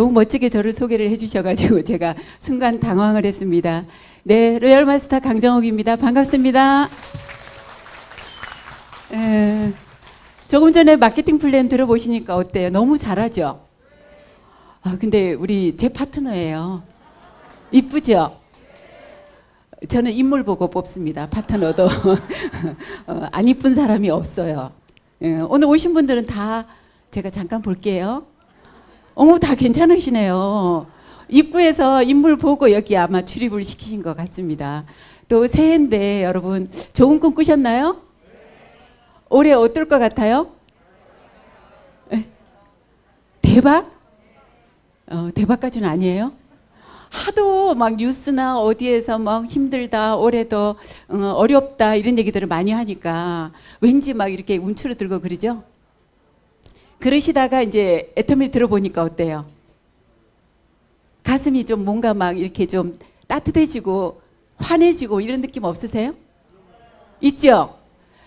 너무 멋지게 저를 소개를 해주셔가지고 제가 순간 당황을 했습니다. 네, 로열 마스터 강정옥입니다. 반갑습니다. 조금 전에 마케팅 플랜 들어보시니까 어때요? 너무 잘하죠? 근데 우리 제 파트너예요. 이쁘죠? 저는 인물 보고 뽑습니다. 파트너도. 안 이쁜 사람이 없어요. 오늘 오신 분들은 다 제가 잠깐 볼게요. 어머, 다 괜찮으시네요. 입구에서 인물 보고 여기 아마 출입을 시키신 것 같습니다. 또 새해인데 여러분 좋은 꿈 꾸셨나요? 올해 어떨 것 같아요? 대박? 대박까지는 아니에요? 하도 막 뉴스나 어디에서 막 힘들다, 올해도 어렵다 이런 얘기들을 많이 하니까 왠지 막 이렇게 움츠러들고 그러죠? 그러시다가 이제 애터미 들어보니까 어때요? 가슴이 좀 뭔가 막 이렇게 좀 따뜻해지고 환해지고 이런 느낌 없으세요? 있죠?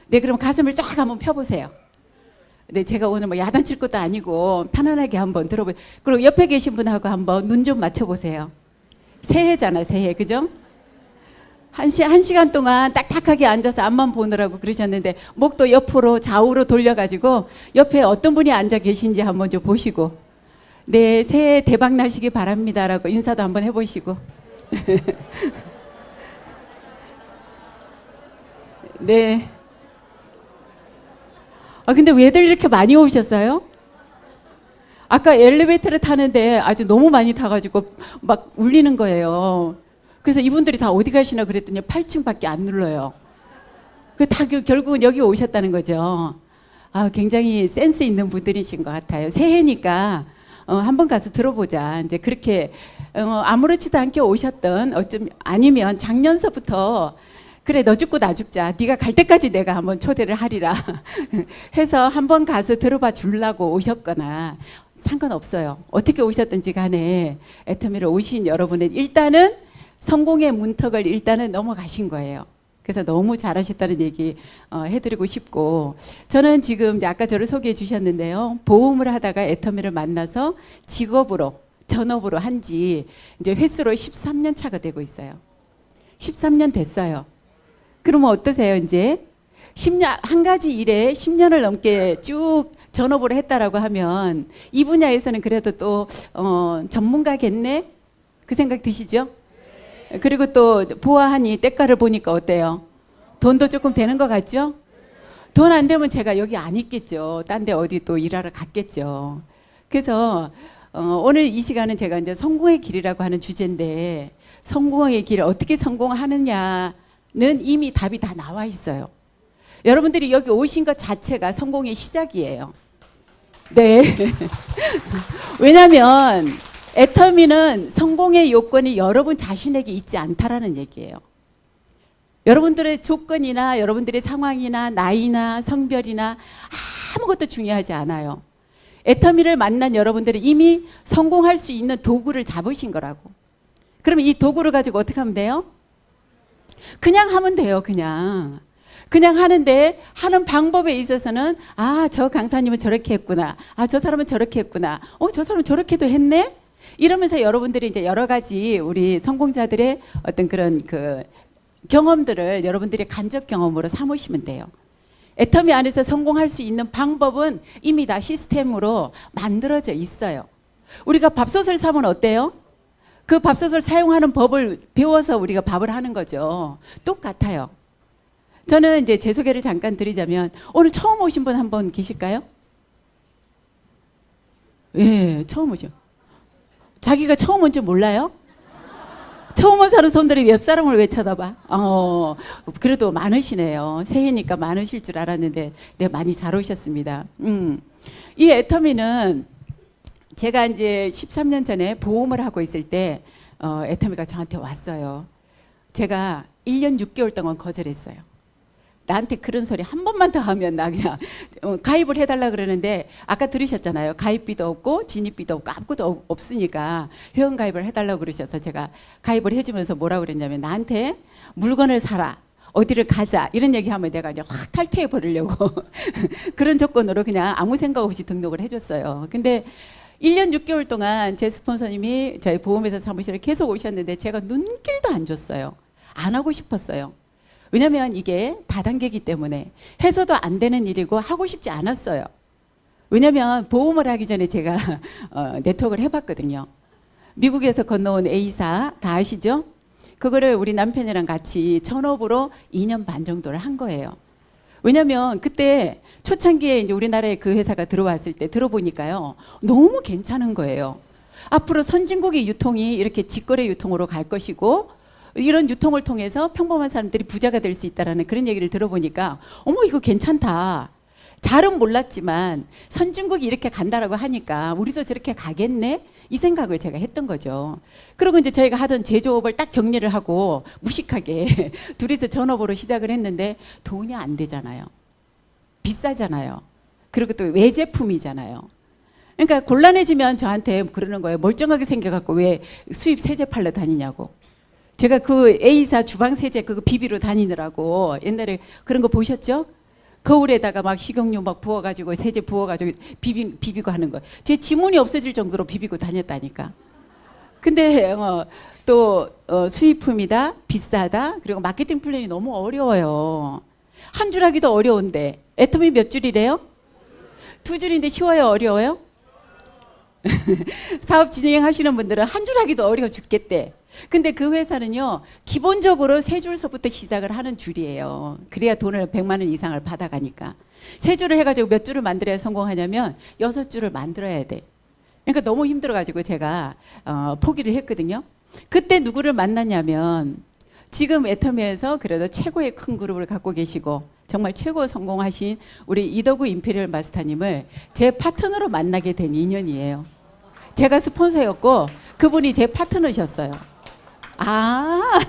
네, 그럼 가슴을 쫙 한번 펴보세요. 네, 제가 오늘 뭐 야단칠 것도 아니고 편안하게 한번 들어보세요. 그리고 옆에 계신 분하고 한번 눈 좀 맞춰보세요. 새해잖아, 새해, 그죠? 한 시간 동안 딱딱하게 앉아서 앞만 보느라고 그러셨는데 목도 옆으로 좌우로 돌려가지고 옆에 어떤 분이 앉아 계신지 한번 좀 보시고 네, 새해 대박 나시기 바랍니다라고 인사도 한번 해보시고 네. 근데 왜들 이렇게 많이 오셨어요? 아까 엘리베이터를 타는데 아주 너무 많이 타가지고 막 울리는 거예요. 그래서 이분들이 다 어디 가시나 그랬더니 8층밖에 안 눌러요. 다 결국은 여기 오셨다는 거죠. 굉장히 센스 있는 분들이신 것 같아요. 새해니까 한번 가서 들어보자. 이제 그렇게 아무렇지도 않게 오셨던 어쩜 아니면 작년서부터 그래 너 죽고 나 죽자. 네가 갈 때까지 내가 한번 초대를 하리라 해서 한번 가서 들어봐 주려고 오셨거나 상관없어요. 어떻게 오셨든지 간에 애터미를 오신 여러분은 일단은 성공의 문턱을 일단은 넘어가신 거예요. 그래서 너무 잘하셨다는 얘기 해드리고 싶고 저는 지금 이제 아까 저를 소개해 주셨는데요. 보험을 하다가 애터미를 만나서 직업으로 전업으로 한지 이제 횟수로 13년 차가 되고 있어요. 13년 됐어요. 그러면 어떠세요? 이제 10년 한 가지 일에 10년을 넘게 쭉 전업으로 했다라고 하면 이 분야에서는 그래도 또 전문가겠네? 그 생각 드시죠? 그리고 또 보아하니 때가를 보니까 어때요? 돈도 조금 되는 것 같죠? 돈 안 되면 제가 여기 안 있겠죠. 딴 데 어디 또 일하러 갔겠죠. 그래서 오늘 이 시간은 제가 이제 성공의 길이라고 하는 주제인데 성공의 길을 어떻게 성공하느냐는 이미 답이 다 나와 있어요. 여러분들이 여기 오신 것 자체가 성공의 시작이에요. 네. 왜냐하면 애터미는 성공의 요건이 여러분 자신에게 있지 않다라는 얘기예요. 여러분들의 조건이나 여러분들의 상황이나 나이나 성별이나 아무것도 중요하지 않아요. 애터미를 만난 여러분들은 이미 성공할 수 있는 도구를 잡으신 거라고. 그러면 이 도구를 가지고 어떻게 하면 돼요? 그냥 하면 돼요. 그냥 하는데 하는 방법에 있어서는 저 강사님은 저렇게 했구나. 저 사람은 저렇게 했구나. 저 사람은 저렇게도 했네. 이러면서 여러분들이 이제 여러 가지 우리 성공자들의 어떤 그런 그 경험들을 여러분들의 간접 경험으로 삼으시면 돼요. 애터미 안에서 성공할 수 있는 방법은 이미 다 시스템으로 만들어져 있어요. 우리가 밥솥을 사면 어때요? 그 밥솥을 사용하는 법을 배워서 우리가 밥을 하는 거죠. 똑같아요. 저는 이제 제 소개를 잠깐 드리자면 오늘 처음 오신 분 한 분 계실까요? 예, 처음 오죠. 자기가 처음 온 줄 몰라요? 처음 온 사람 손들이 옆 사람을 왜 쳐다봐? 그래도 많으시네요. 새해니까 많으실 줄 알았는데 네, 많이 잘 오셨습니다. 이 애터미는 제가 이제 13년 전에 보험을 하고 있을 때 애터미가 저한테 왔어요. 제가 1년 6개월 동안 거절했어요. 나한테 그런 소리 한 번만 더 하면 나 그냥 가입을 해달라 그러는데 아까 들으셨잖아요. 가입비도 없고 진입비도 없고 아무것도 없으니까 회원가입을 해달라고 그러셔서 제가 가입을 해주면서 뭐라고 그랬냐면 나한테 물건을 사라. 어디를 가자 이런 얘기하면 내가 이제 확 탈퇴해 버리려고 그런 조건으로 그냥 아무 생각 없이 등록을 해줬어요. 근데 1년 6개월 동안 제 스폰서님이 저희 보험회사 사무실에 계속 오셨는데 제가 눈길도 안 줬어요. 안 하고 싶었어요. 왜냐면 이게 다단계이기 때문에 해서도 안 되는 일이고 하고 싶지 않았어요. 왜냐면 보험을 하기 전에 제가 네트워크를 해봤거든요. 미국에서 건너온 A사 다 아시죠? 그거를 우리 남편이랑 같이 전업으로 2년 반 정도를 한 거예요. 왜냐면 그때 초창기에 이제 우리나라에 그 회사가 들어왔을 때 들어보니까요. 너무 괜찮은 거예요. 앞으로 선진국의 유통이 이렇게 직거래 유통으로 갈 것이고 이런 유통을 통해서 평범한 사람들이 부자가 될 수 있다라는 그런 얘기를 들어보니까 어머 이거 괜찮다. 잘은 몰랐지만 선진국이 이렇게 간다라고 하니까 우리도 저렇게 가겠네? 이 생각을 제가 했던 거죠. 그리고 이제 저희가 하던 제조업을 딱 정리를 하고 무식하게 둘이서 전업으로 시작을 했는데 돈이 안 되잖아요. 비싸잖아요. 그리고 또 외제품이잖아요. 그러니까 곤란해지면 저한테 그러는 거예요. 멀쩡하게 생겨갖고 왜 수입 세제 팔러 다니냐고. 제가 그 A사 주방 세제 그거 비비로 다니느라고 옛날에 그런 거 보셨죠? 거울에다가 막 식용유 막 부어가지고 세제 부어가지고 비비고 하는 거. 제 지문이 없어질 정도로 비비고 다녔다니까. 근데 또 수입품이다, 비싸다, 그리고 마케팅 플랜이 너무 어려워요. 한 줄 하기도 어려운데 애터미 몇 줄이래요? 2줄인데 쉬워요, 어려워요? 사업 진행하시는 분들은 한 줄 하기도 어려워 죽겠대. 근데 그 회사는요 기본적으로 3줄서부터 시작을 하는 줄이에요. 그래야 돈을 100만 원 이상을 받아가니까 3줄을 해가지고 몇 줄을 만들어야 성공하냐면 6줄을 만들어야 돼. 그러니까 너무 힘들어가지고 제가 포기를 했거든요. 그때 누구를 만났냐면 지금 애터미에서 그래도 최고의 큰 그룹을 갖고 계시고 정말 최고 성공하신 우리 이덕우 임페리얼 마스터님을 제 파트너로 만나게 된 인연이에요. 제가 스폰서였고 그분이 제 파트너셨어요. 아,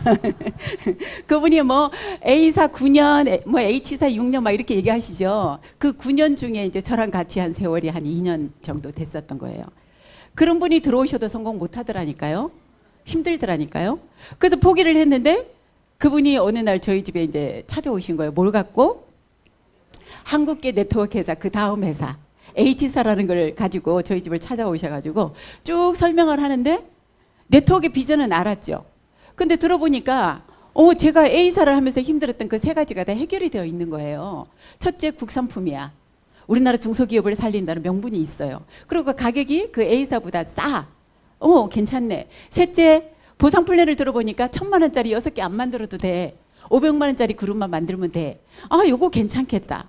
그분이 뭐 A사 9년, 뭐 H사 6년 막 이렇게 얘기하시죠. 그 9년 중에 이제 저랑 같이 한 세월이 한 2년 정도 됐었던 거예요. 그런 분이 들어오셔도 성공 못 하더라니까요. 힘들더라니까요. 그래서 포기를 했는데 그분이 어느 날 저희 집에 이제 찾아오신 거예요. 뭘 갖고? 한국계 네트워크 회사, 그 다음 회사, H사라는 걸 가지고 저희 집을 찾아오셔가지고 쭉 설명을 하는데 네트워크의 비전은 알았죠. 근데 들어보니까 제가 A사를 하면서 힘들었던 그 3가지가 다 해결이 되어 있는 거예요. 첫째, 국산품이야. 우리나라 중소기업을 살린다는 명분이 있어요. 그리고 그 가격이 그 A사보다 싸. 괜찮네. 셋째, 보상 플랜을 들어보니까 1,000만 원짜리 6개 안 만들어도 돼. 500만 원짜리 그룹만 만들면 돼. 아, 요거 괜찮겠다.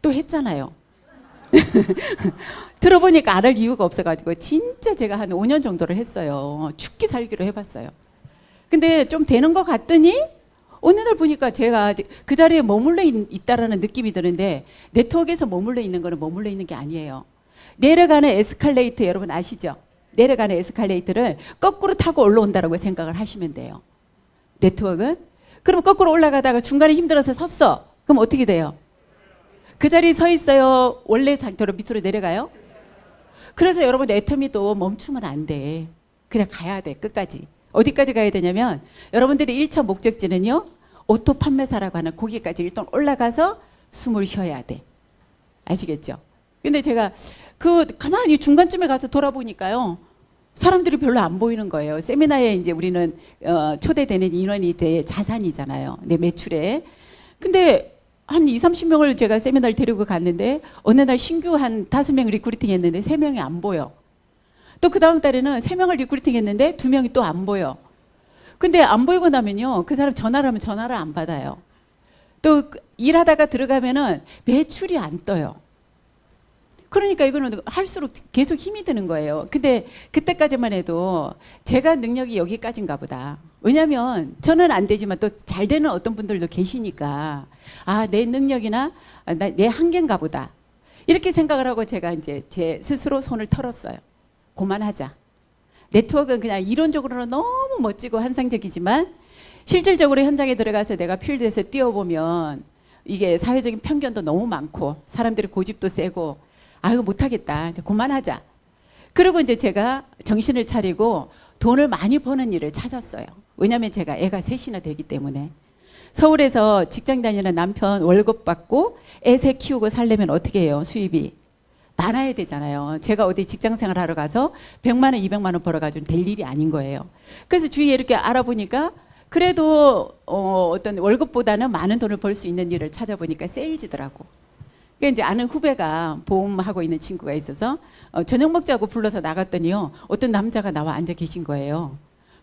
또 했잖아요. 들어보니까 안 할 이유가 없어가지고 진짜 제가 한 5년 정도를 했어요. 죽기 살기로 해봤어요. 근데 좀 되는 것 같더니 어느 날 보니까 제가 그 자리에 머물러 있다라는 느낌이 드는데 네트워크에서 머물러 있는 거는 머물러 있는 게 아니에요. 내려가는 에스컬레이터 여러분 아시죠? 내려가는 에스컬레이터를 거꾸로 타고 올라온다라고 생각을 하시면 돼요. 네트워크는. 그럼 거꾸로 올라가다가 중간에 힘들어서 섰어. 그럼 어떻게 돼요? 그 자리에 서 있어요? 원래 상태로 밑으로 내려가요? 그래서 여러분 애터미도 멈추면 안 돼. 그냥 가야 돼. 끝까지. 어디까지 가야 되냐면 여러분들의 1차 목적지는요. 오토 판매사라고 하는 거기까지 일단 올라가서 숨을 쉬어야 돼. 아시겠죠? 근데 제가 가만히 중간쯤에 가서 돌아보니까요. 사람들이 별로 안 보이는 거예요. 세미나에 이제 우리는 초대되는 인원이 내 자산이잖아요. 내 매출에. 근데 한 20-30명을 제가 세미나를 데리고 갔는데 어느 날 신규 한 5명 리크루팅 했는데 3명이 안 보여. 또 그 다음 달에는 3명을 리크루팅 했는데 2명이 또 안 보여. 근데 안 보이고 나면요. 그 사람 전화를 하면 전화를 안 받아요. 또 일하다가 들어가면은 매출이 안 떠요. 그러니까 이거는 할수록 계속 힘이 드는 거예요. 근데 그때까지만 해도 제가 능력이 여기까지인가 보다. 왜냐하면 저는 안 되지만 또 잘 되는 어떤 분들도 계시니까 내 능력이나 내 한계인가 보다. 이렇게 생각을 하고 제가 이제 제 스스로 손을 털었어요. 그만하자. 네트워크는 그냥 이론적으로는 너무 멋지고 환상적이지만 실질적으로 현장에 들어가서 내가 필드에서 뛰어보면 이게 사회적인 편견도 너무 많고 사람들이 고집도 세고 이거 못하겠다. 이제 그만하자. 그리고 이제 제가 정신을 차리고 돈을 많이 버는 일을 찾았어요. 왜냐하면 제가 애가 3이나 되기 때문에. 서울에서 직장 다니는 남편 월급 받고 애 3 키우고 살려면 어떻게 해요? 수입이 많아야 되잖아요. 제가 어디 직장 생활 하러 가서 100만 원, 200만 원 벌어가지고 될 일이 아닌 거예요. 그래서 주위에 이렇게 알아보니까 그래도 어떤 월급보다는 많은 돈을 벌 수 있는 일을 찾아보니까 세일즈더라고. 그러니까 이제 아는 후배가 보험하고 있는 친구가 있어서 저녁 먹자고 불러서 나갔더니요. 어떤 남자가 나와 앉아 계신 거예요.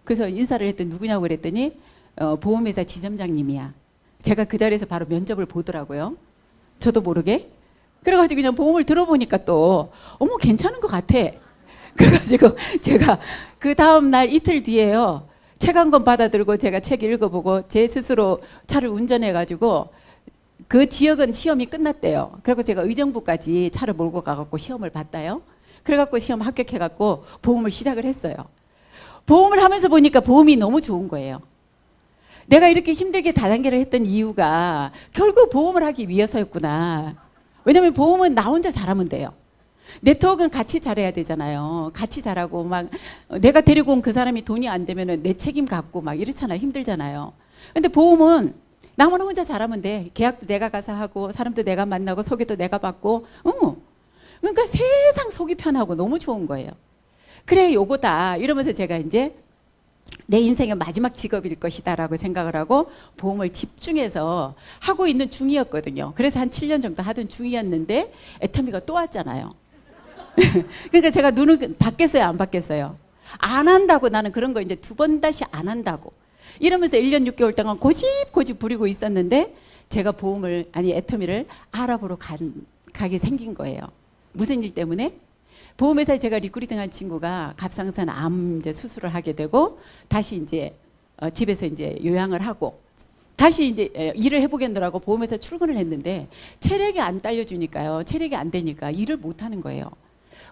그래서 인사를 했더니 누구냐고 그랬더니 보험회사 지점장님이야. 제가 그 자리에서 바로 면접을 보더라고요. 저도 모르게. 그래가지고 그냥 보험을 들어보니까 또 어머 괜찮은 것 같아. 그래가지고 제가 그 다음날 이틀 뒤에요. 책 한 권 받아들고 제가 책 읽어보고 제 스스로 차를 운전해가지고 그 지역은 시험이 끝났대요. 그리고 제가 의정부까지 차를 몰고 가갖고 시험을 봤다요. 그래갖고 시험 합격해갖고 보험을 시작을 했어요. 보험을 하면서 보니까 보험이 너무 좋은 거예요. 내가 이렇게 힘들게 다단계를 했던 이유가 결국 보험을 하기 위해서였구나. 왜냐면 보험은 나 혼자 잘하면 돼요. 네트워크는 같이 잘해야 되잖아요. 같이 잘하고 막 내가 데리고 온 그 사람이 돈이 안 되면은 내 책임 갖고 막 이렇잖아요. 힘들잖아요. 근데 보험은 나만 혼자 잘하면 돼. 계약도 내가 가서 하고 사람도 내가 만나고 소개도 내가 받고. 그러니까 세상 속이 편하고 너무 좋은 거예요. 그래 요거다 이러면서 제가 이제 내 인생의 마지막 직업일 것이다라고 생각을 하고 보험을 집중해서 하고 있는 중이었거든요. 그래서 한 7년 정도 하던 중이었는데 애터미가 또 왔잖아요. 그러니까 제가 눈을 받겠어요, 안 받겠어요? 안 한다고. 나는 그런 거 이제 2번 다시 안 한다고 이러면서 1년 6개월 동안 고집 부리고 있었는데 제가 애터미를 알아보러 가게 생긴 거예요. 무슨 일 때문에? 보험회사에 제가 리크루팅한 친구가 갑상선 암 이제 수술을 하게 되고 다시 이제 집에서 이제 요양을 하고 다시 이제 일을 해보겠노라고 보험회사 출근을 했는데 체력이 안 딸려주니까요. 체력이 안 되니까 일을 못 하는 거예요.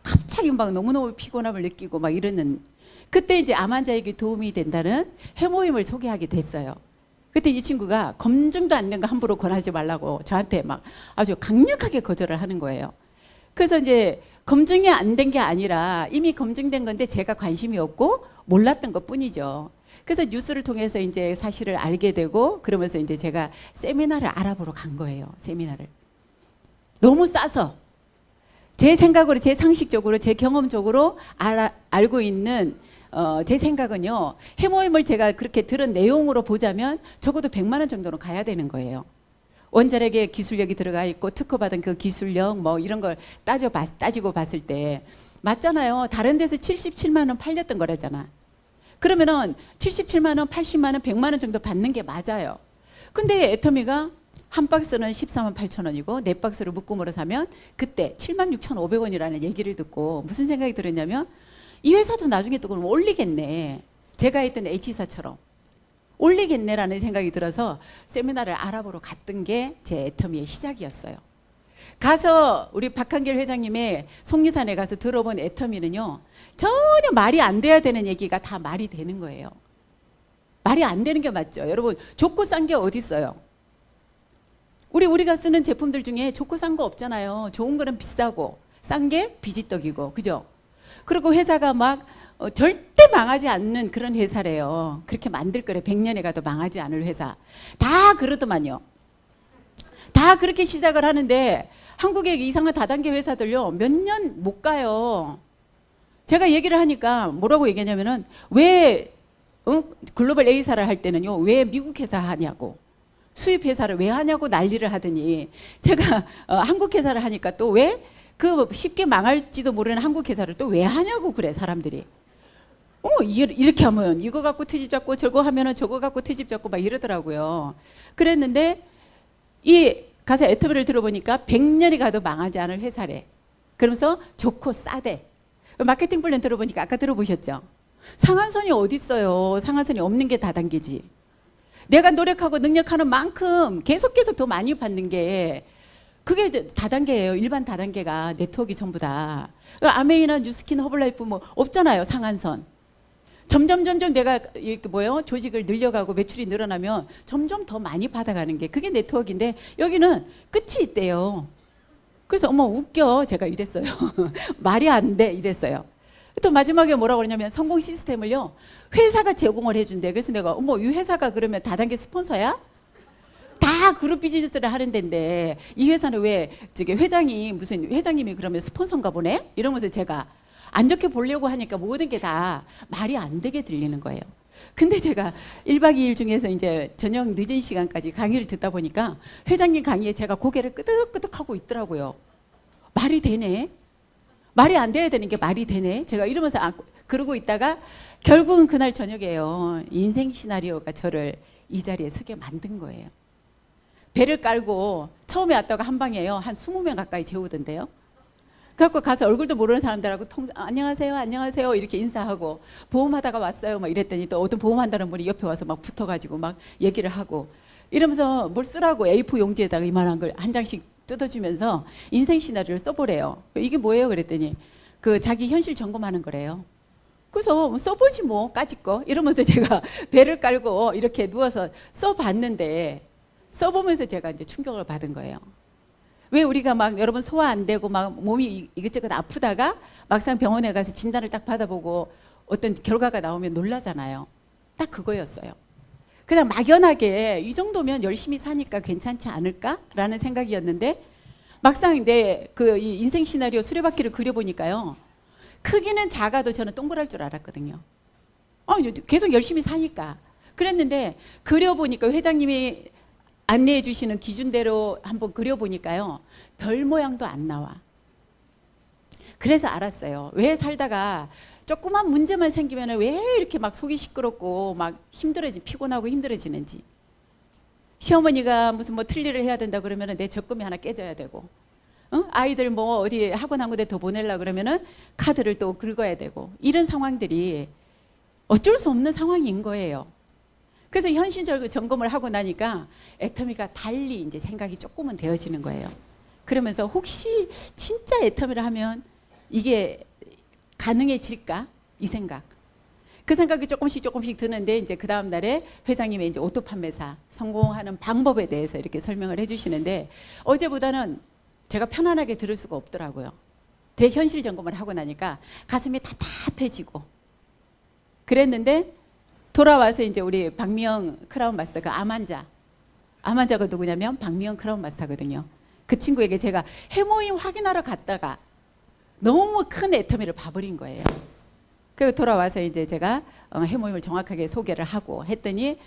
갑자기 막 너무너무 피곤함을 느끼고 막 이러는 그때 이제 암 환자에게 도움이 된다는 해모임을 소개하게 됐어요. 그때 이 친구가 검증도 안 된 거 함부로 권하지 말라고 저한테 막 아주 강력하게 거절을 하는 거예요. 그래서 이제 검증이 안 된 게 아니라 이미 검증된 건데 제가 관심이 없고 몰랐던 것 뿐이죠. 그래서 뉴스를 통해서 이제 사실을 알게 되고 그러면서 이제 제가 세미나를 알아보러 간 거예요. 세미나를. 너무 싸서 제 생각으로, 제 상식적으로, 제 경험적으로 알고 있는 제 생각은요. 해모임을 제가 그렇게 들은 내용으로 보자면 적어도 100만 원 정도는 가야 되는 거예요. 원자력에 기술력이 들어가 있고 특허받은 그 기술력 뭐 이런 걸 따지고 봤을 때 맞잖아요. 다른 데서 77만 원 팔렸던 거라잖아. 그러면은 77만 원, 80만 원, 100만 원 정도 받는 게 맞아요. 근데 애터미가 한 박스는 14만 8천 원이고 네 박스를 묶음으로 사면 그때 7만 6,500원이라는 얘기를 듣고 무슨 생각이 들었냐면 이 회사도 나중에 또 그럼 올리겠네. 제가 했던 H사처럼. 올리겠네라는 생각이 들어서 세미나를 알아보러 갔던 게 제 애터미의 시작이었어요. 가서 우리 박한길 회장님의 속리산에 가서 들어본 애터미는요. 전혀 말이 안 돼야 되는 얘기가 다 말이 되는 거예요. 말이 안 되는 게 맞죠. 여러분 좋고 싼 게 어디 있어요? 우리가 쓰는 제품들 중에 좋고 싼 거 없잖아요. 좋은 거는 비싸고 싼 게 비지떡이고 그죠? 그리고 회사가 막 절대 망하지 않는 그런 회사래요. 그렇게 만들 거래. 100년에 가도 망하지 않을 회사. 다 그러더만요. 다 그렇게 시작을 하는데 한국의 이상한 다단계 회사들요. 몇 년 못 가요. 제가 얘기를 하니까 뭐라고 얘기하냐면은 왜 글로벌 A사를 할 때는요. 왜 미국 회사 하냐고. 수입 회사를 왜 하냐고 난리를 하더니 제가 한국 회사를 하니까 또 왜 그 쉽게 망할지도 모르는 한국 회사를 또 왜 하냐고 그래 사람들이. 이렇게 하면 이거 갖고 트집 잡고 저거 하면은 저거 갖고 트집 잡고 막 이러더라고요. 그랬는데 이 가서 애터미를 들어보니까 100년이 가도 망하지 않을 회사래. 그러면서 좋고 싸대. 마케팅 플랜 들어보니까 아까 들어보셨죠? 상한선이 어디 있어요? 상한선이 없는 게 다단계지. 내가 노력하고 능력하는 만큼 계속 더 많이 받는 게 그게 다단계예요. 일반 다단계가 네트워크가 전부 다. 아메이나 뉴스킨, 허블라이프 뭐 없잖아요. 상한선. 점점 내가 이렇게 조직을 늘려가고 매출이 늘어나면 점점 더 많이 받아가는 게 그게 네트워크인데 여기는 끝이 있대요. 그래서 어머 웃겨 제가 이랬어요. 말이 안 돼 이랬어요. 또 마지막에 뭐라고 그러냐면 성공 시스템을요 회사가 제공을 해준대. 그래서 내가 어머 이 회사가 그러면 다단계 스폰서야? 다 다 그룹 비즈니스를 하는 데인데 이 회사는 왜 저기 회장이 무슨 회장님이 그러면 스폰서인가 보네? 이러면서 제가 안 좋게 보려고 하니까 모든 게 다 말이 안 되게 들리는 거예요. 근데 제가 1박 2일 중에서 이제 저녁 늦은 시간까지 강의를 듣다 보니까 회장님 강의에 제가 고개를 끄덕끄덕하고 있더라고요. 말이 되네? 말이 안 돼야 되는 게 말이 되네? 제가 이러면서 그러고 있다가 결국은 그날 저녁에요. 인생 시나리오가 저를 이 자리에 서게 만든 거예요. 배를 깔고 처음에 왔다가 한 방에요. 한 20명 가까이 재우던데요. 그래갖고 가서 얼굴도 모르는 사람들하고 안녕하세요, 안녕하세요 이렇게 인사하고 보험하다가 왔어요 막 이랬더니 또 어떤 보험한다는 분이 옆에 와서 막 붙어가지고 막 얘기를 하고 이러면서 뭘 쓰라고 A4 용지에다가 이만한 걸 한 장씩 뜯어주면서 인생 시나리오를 써보래요. 이게 뭐예요? 그랬더니 그 자기 현실 점검하는 거래요. 그래서 써보지 뭐 까짓 거 이러면서 제가 배를 깔고 이렇게 누워서 써봤는데 써보면서 제가 이제 충격을 받은 거예요. 왜 우리가 막 여러분 소화 안 되고 막 몸이 이것저것 아프다가 막상 병원에 가서 진단을 딱 받아보고 어떤 결과가 나오면 놀라잖아요. 딱 그거였어요. 그냥 막연하게 이 정도면 열심히 사니까 괜찮지 않을까라는 생각이었는데 막상 내 그 인생 시나리오 수레바퀴를 그려보니까요. 크기는 작아도 저는 동그랄 줄 알았거든요. 계속 열심히 사니까. 그랬는데 그려보니까 회장님이 안내해 주시는 기준대로 한번 그려보니까요. 별 모양도 안 나와. 그래서 알았어요. 왜 살다가 조그만 문제만 생기면 왜 이렇게 막 속이 시끄럽고 막 피곤하고 힘들어지는지. 시어머니가 무슨 뭐 틀니를 해야 된다 그러면 내 적금이 하나 깨져야 되고 아이들 뭐 어디 학원 한 군데 더 보내려고 그러면은 카드를 또 긁어야 되고 이런 상황들이 어쩔 수 없는 상황인 거예요. 그래서 현실적으로 점검을 하고 나니까 애터미가 달리 이제 생각이 조금은 되어지는 거예요. 그러면서 혹시 진짜 애터미를 하면 이게 가능해질까? 이 생각. 그 생각이 조금씩 드는데 이제 그 다음 날에 회장님의 이제 오토 판매사 성공하는 방법에 대해서 이렇게 설명을 해주시는데 어제보다는 제가 편안하게 들을 수가 없더라고요. 제 현실 점검을 하고 나니까 가슴이 답답해지고 그랬는데 돌아와서 이제 우리 박미영 크라운 마스터 그 암환자가 누구냐면 박미영 크라운 마스터거든요. 그 친구에게 제가 해모임 확인하러 갔다가 너무 큰 애터미를 봐버린 거예요. 그리고 돌아와서 이제 제가 해모임을 정확하게 소개를 하고 했더니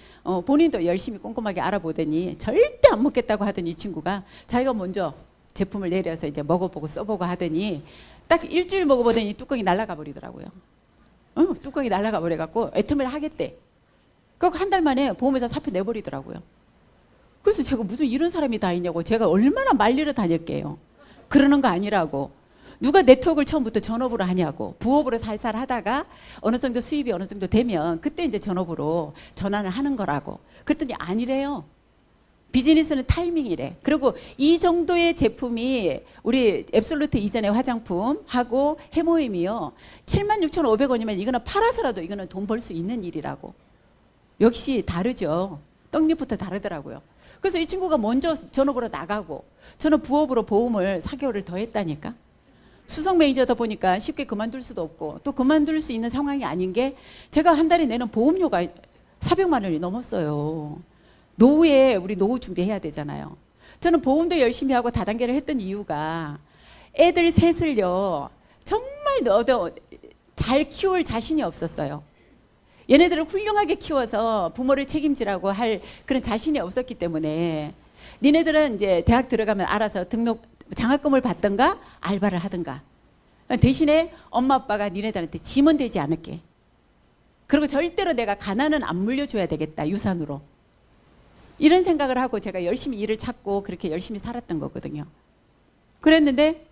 본인도 열심히 꼼꼼하게 알아보더니 절대 안 먹겠다고 하더니 이 친구가 자기가 먼저 제품을 내려서 이제 먹어보고 써보고 하더니 딱 일주일 먹어보더니 뚜껑이 날아가 버리더라고요. 뚜껑이 날아가 버려갖고 애터미를 하겠대. 그리고 한 달 만에 보험회사 사표 내버리더라고요. 그래서 제가 무슨 이런 사람이 다 있냐고 제가 얼마나 말리러 다녔게요. 그러는 거 아니라고. 누가 네트워크를 처음부터 전업으로 하냐고. 부업으로 살살 하다가 어느 정도 수입이 어느 정도 되면 그때 이제 전업으로 전환을 하는 거라고. 그랬더니 아니래요. 비즈니스는 타이밍이래. 그리고 이 정도의 제품이 우리 앱솔루트 이전의 화장품하고 해모임이요. 76,500원이면 이거는 팔아서라도 이거는 돈 벌 수 있는 일이라고. 역시 다르죠. 떡잎부터 다르더라고요. 그래서 이 친구가 먼저 전업으로 나가고 저는 부업으로 보험을 4개월을 더 했다니까. 수석 매니저다 보니까 쉽게 그만둘 수도 없고 또 그만둘 수 있는 상황이 아닌 게 제가 한 달에 내는 보험료가 400만 원이 넘었어요. 노후에 우리 노후 준비해야 되잖아요. 저는 보험도 열심히 하고 다단계를 했던 이유가 애들 셋을요 정말 너도 잘 키울 자신이 없었어요. 얘네들을 훌륭하게 키워서 부모를 책임지라고 할 그런 자신이 없었기 때문에 니네들은 이제 대학 들어가면 알아서 등록 장학금을 받든가 알바를 하든가 대신에 엄마 아빠가 니네들한테 짐은 되지 않을게. 그리고 절대로 내가 가난은 안 물려줘야 되겠다 유산으로. 이런 생각을 하고 제가 열심히 일을 찾고 그렇게 열심히 살았던 거거든요. 그랬는데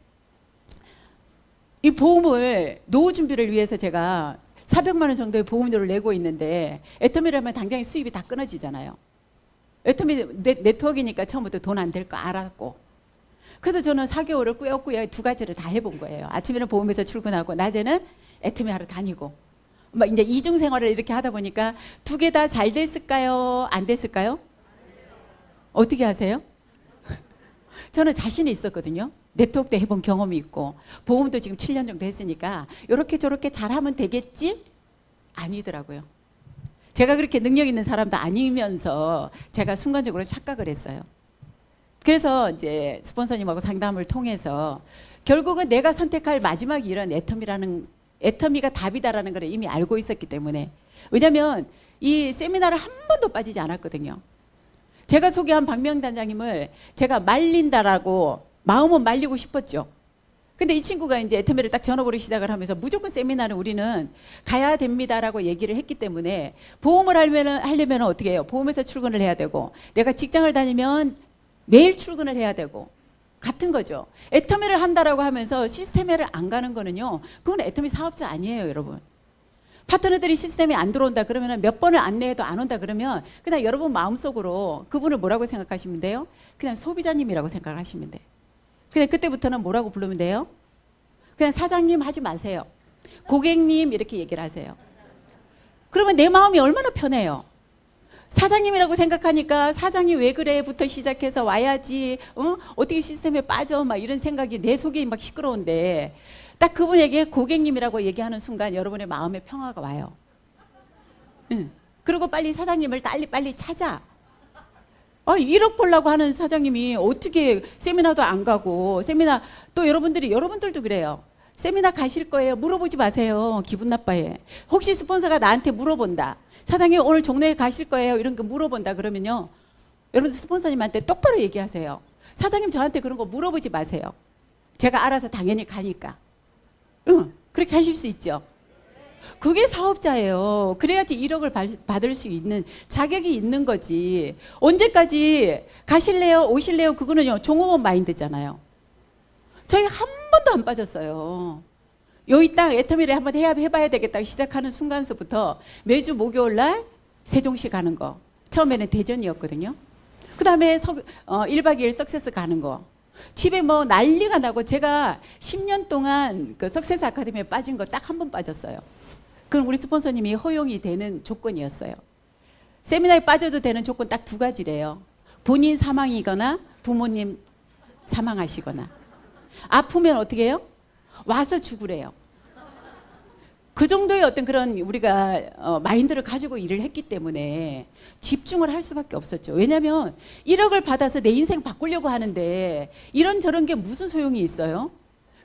이 보험을 노후 준비를 위해서 제가 400만 원 정도의 보험료를 내고 있는데 애터미라면 당장에 수입이 다 끊어지잖아요. 애터미 네트워크니까 처음부터 돈 안 될 거 알았고 그래서 저는 4개월을 꾸역꾸역 두 가지를 다 해본 거예요. 아침에는 보험회사 출근하고 낮에는 애터미 하러 다니고 막 이제 이중 생활을 이렇게 하다 보니까 두 개 다 잘 됐을까요? 안 됐을까요? 어떻게 하세요? 저는 자신이 있었거든요. 네트워크 때 해본 경험이 있고 보험도 지금 7년 정도 했으니까 이렇게 저렇게 잘하면 되겠지? 아니더라고요. 제가 그렇게 능력 있는 사람도 아니면서 제가 순간적으로 착각을 했어요. 그래서 이제 스폰서님하고 상담을 통해서 결국은 내가 선택할 마지막 일은 애터미가 답이다라는 걸 이미 알고 있었기 때문에, 왜냐하면 이 세미나를 한 번도 빠지지 않았거든요. 제가 소개한 박명단장님을 제가 말린다라고 마음은 말리고 싶었죠. 근데 이 친구가 이제 애터미를 딱 전업으로 시작을 하면서 무조건 세미나는 우리는 가야 됩니다라고 얘기를 했기 때문에, 보험을 하려면 어떻게 해요? 보험회사 출근을 해야 되고, 내가 직장을 다니면 매일 출근을 해야 되고, 같은 거죠. 애터미를 한다라고 하면서 시스템에를 안 가는 거는요, 그건 애터미 사업자 아니에요, 여러분. 파트너들이 시스템에 안 들어온다 그러면, 몇 번을 안내해도 안 온다 그러면 그냥 여러분 마음속으로 그분을 뭐라고 생각하시면 돼요? 그냥 소비자님이라고 생각하시면 돼요. 그냥 그때부터는 뭐라고 부르면 돼요? 그냥 사장님 하지 마세요. 고객님 이렇게 얘기를 하세요. 그러면 내 마음이 얼마나 편해요. 사장님이라고 생각하니까 사장이 왜 그래부터 시작해서 와야지, 어떻게 시스템에 빠져, 막 이런 생각이 내 속이 막 시끄러운데, 딱 그분에게 고객님이라고 얘기하는 순간 여러분의 마음의 평화가 와요. 그리고 빨리 사장님을 빨리 찾아. 1억 벌라고 하는 사장님이 어떻게 세미나도 안 가고, 세미나 또 여러분들도 그래요. 세미나 가실 거예요? 물어보지 마세요. 기분 나빠해. 혹시 스폰서가 나한테 물어본다. 사장님 오늘 종로에 가실 거예요? 이런 거 물어본다 그러면요, 여러분들 스폰서님한테 똑바로 얘기하세요. 사장님 저한테 그런 거 물어보지 마세요. 제가 알아서 당연히 가니까. 그렇게 하실 수 있죠. 그게 사업자예요. 그래야지 1억을 받을 수 있는 자격이 있는 거지. 언제까지 가실래요? 오실래요? 그거는요, 종업원 마인드잖아요. 저희 한 번도 안 빠졌어요. 여기 딱 애터미를 한번 해봐야 되겠다 시작하는 순간서부터 매주 목요일 날 세종시 가는 거. 처음에는 대전이었거든요. 그 다음에 1박 2일 석세스 가는 거. 집에 뭐 난리가 나고, 제가 10년 동안 그 석세스 아카데미에 빠진 거 딱 한 번 빠졌어요. 그건 우리 스폰서님이 허용이 되는 조건이었어요. 세미나에 빠져도 되는 조건 딱 2가지래요. 본인 사망이거나 부모님 사망하시거나. 아프면 어떻게 해요? 와서 죽으래요. 그 정도의 어떤 그런 우리가 마인드를 가지고 일을 했기 때문에 집중을 할 수밖에 없었죠. 왜냐하면 1억을 받아서 내 인생 바꾸려고 하는데 이런저런 게 무슨 소용이 있어요?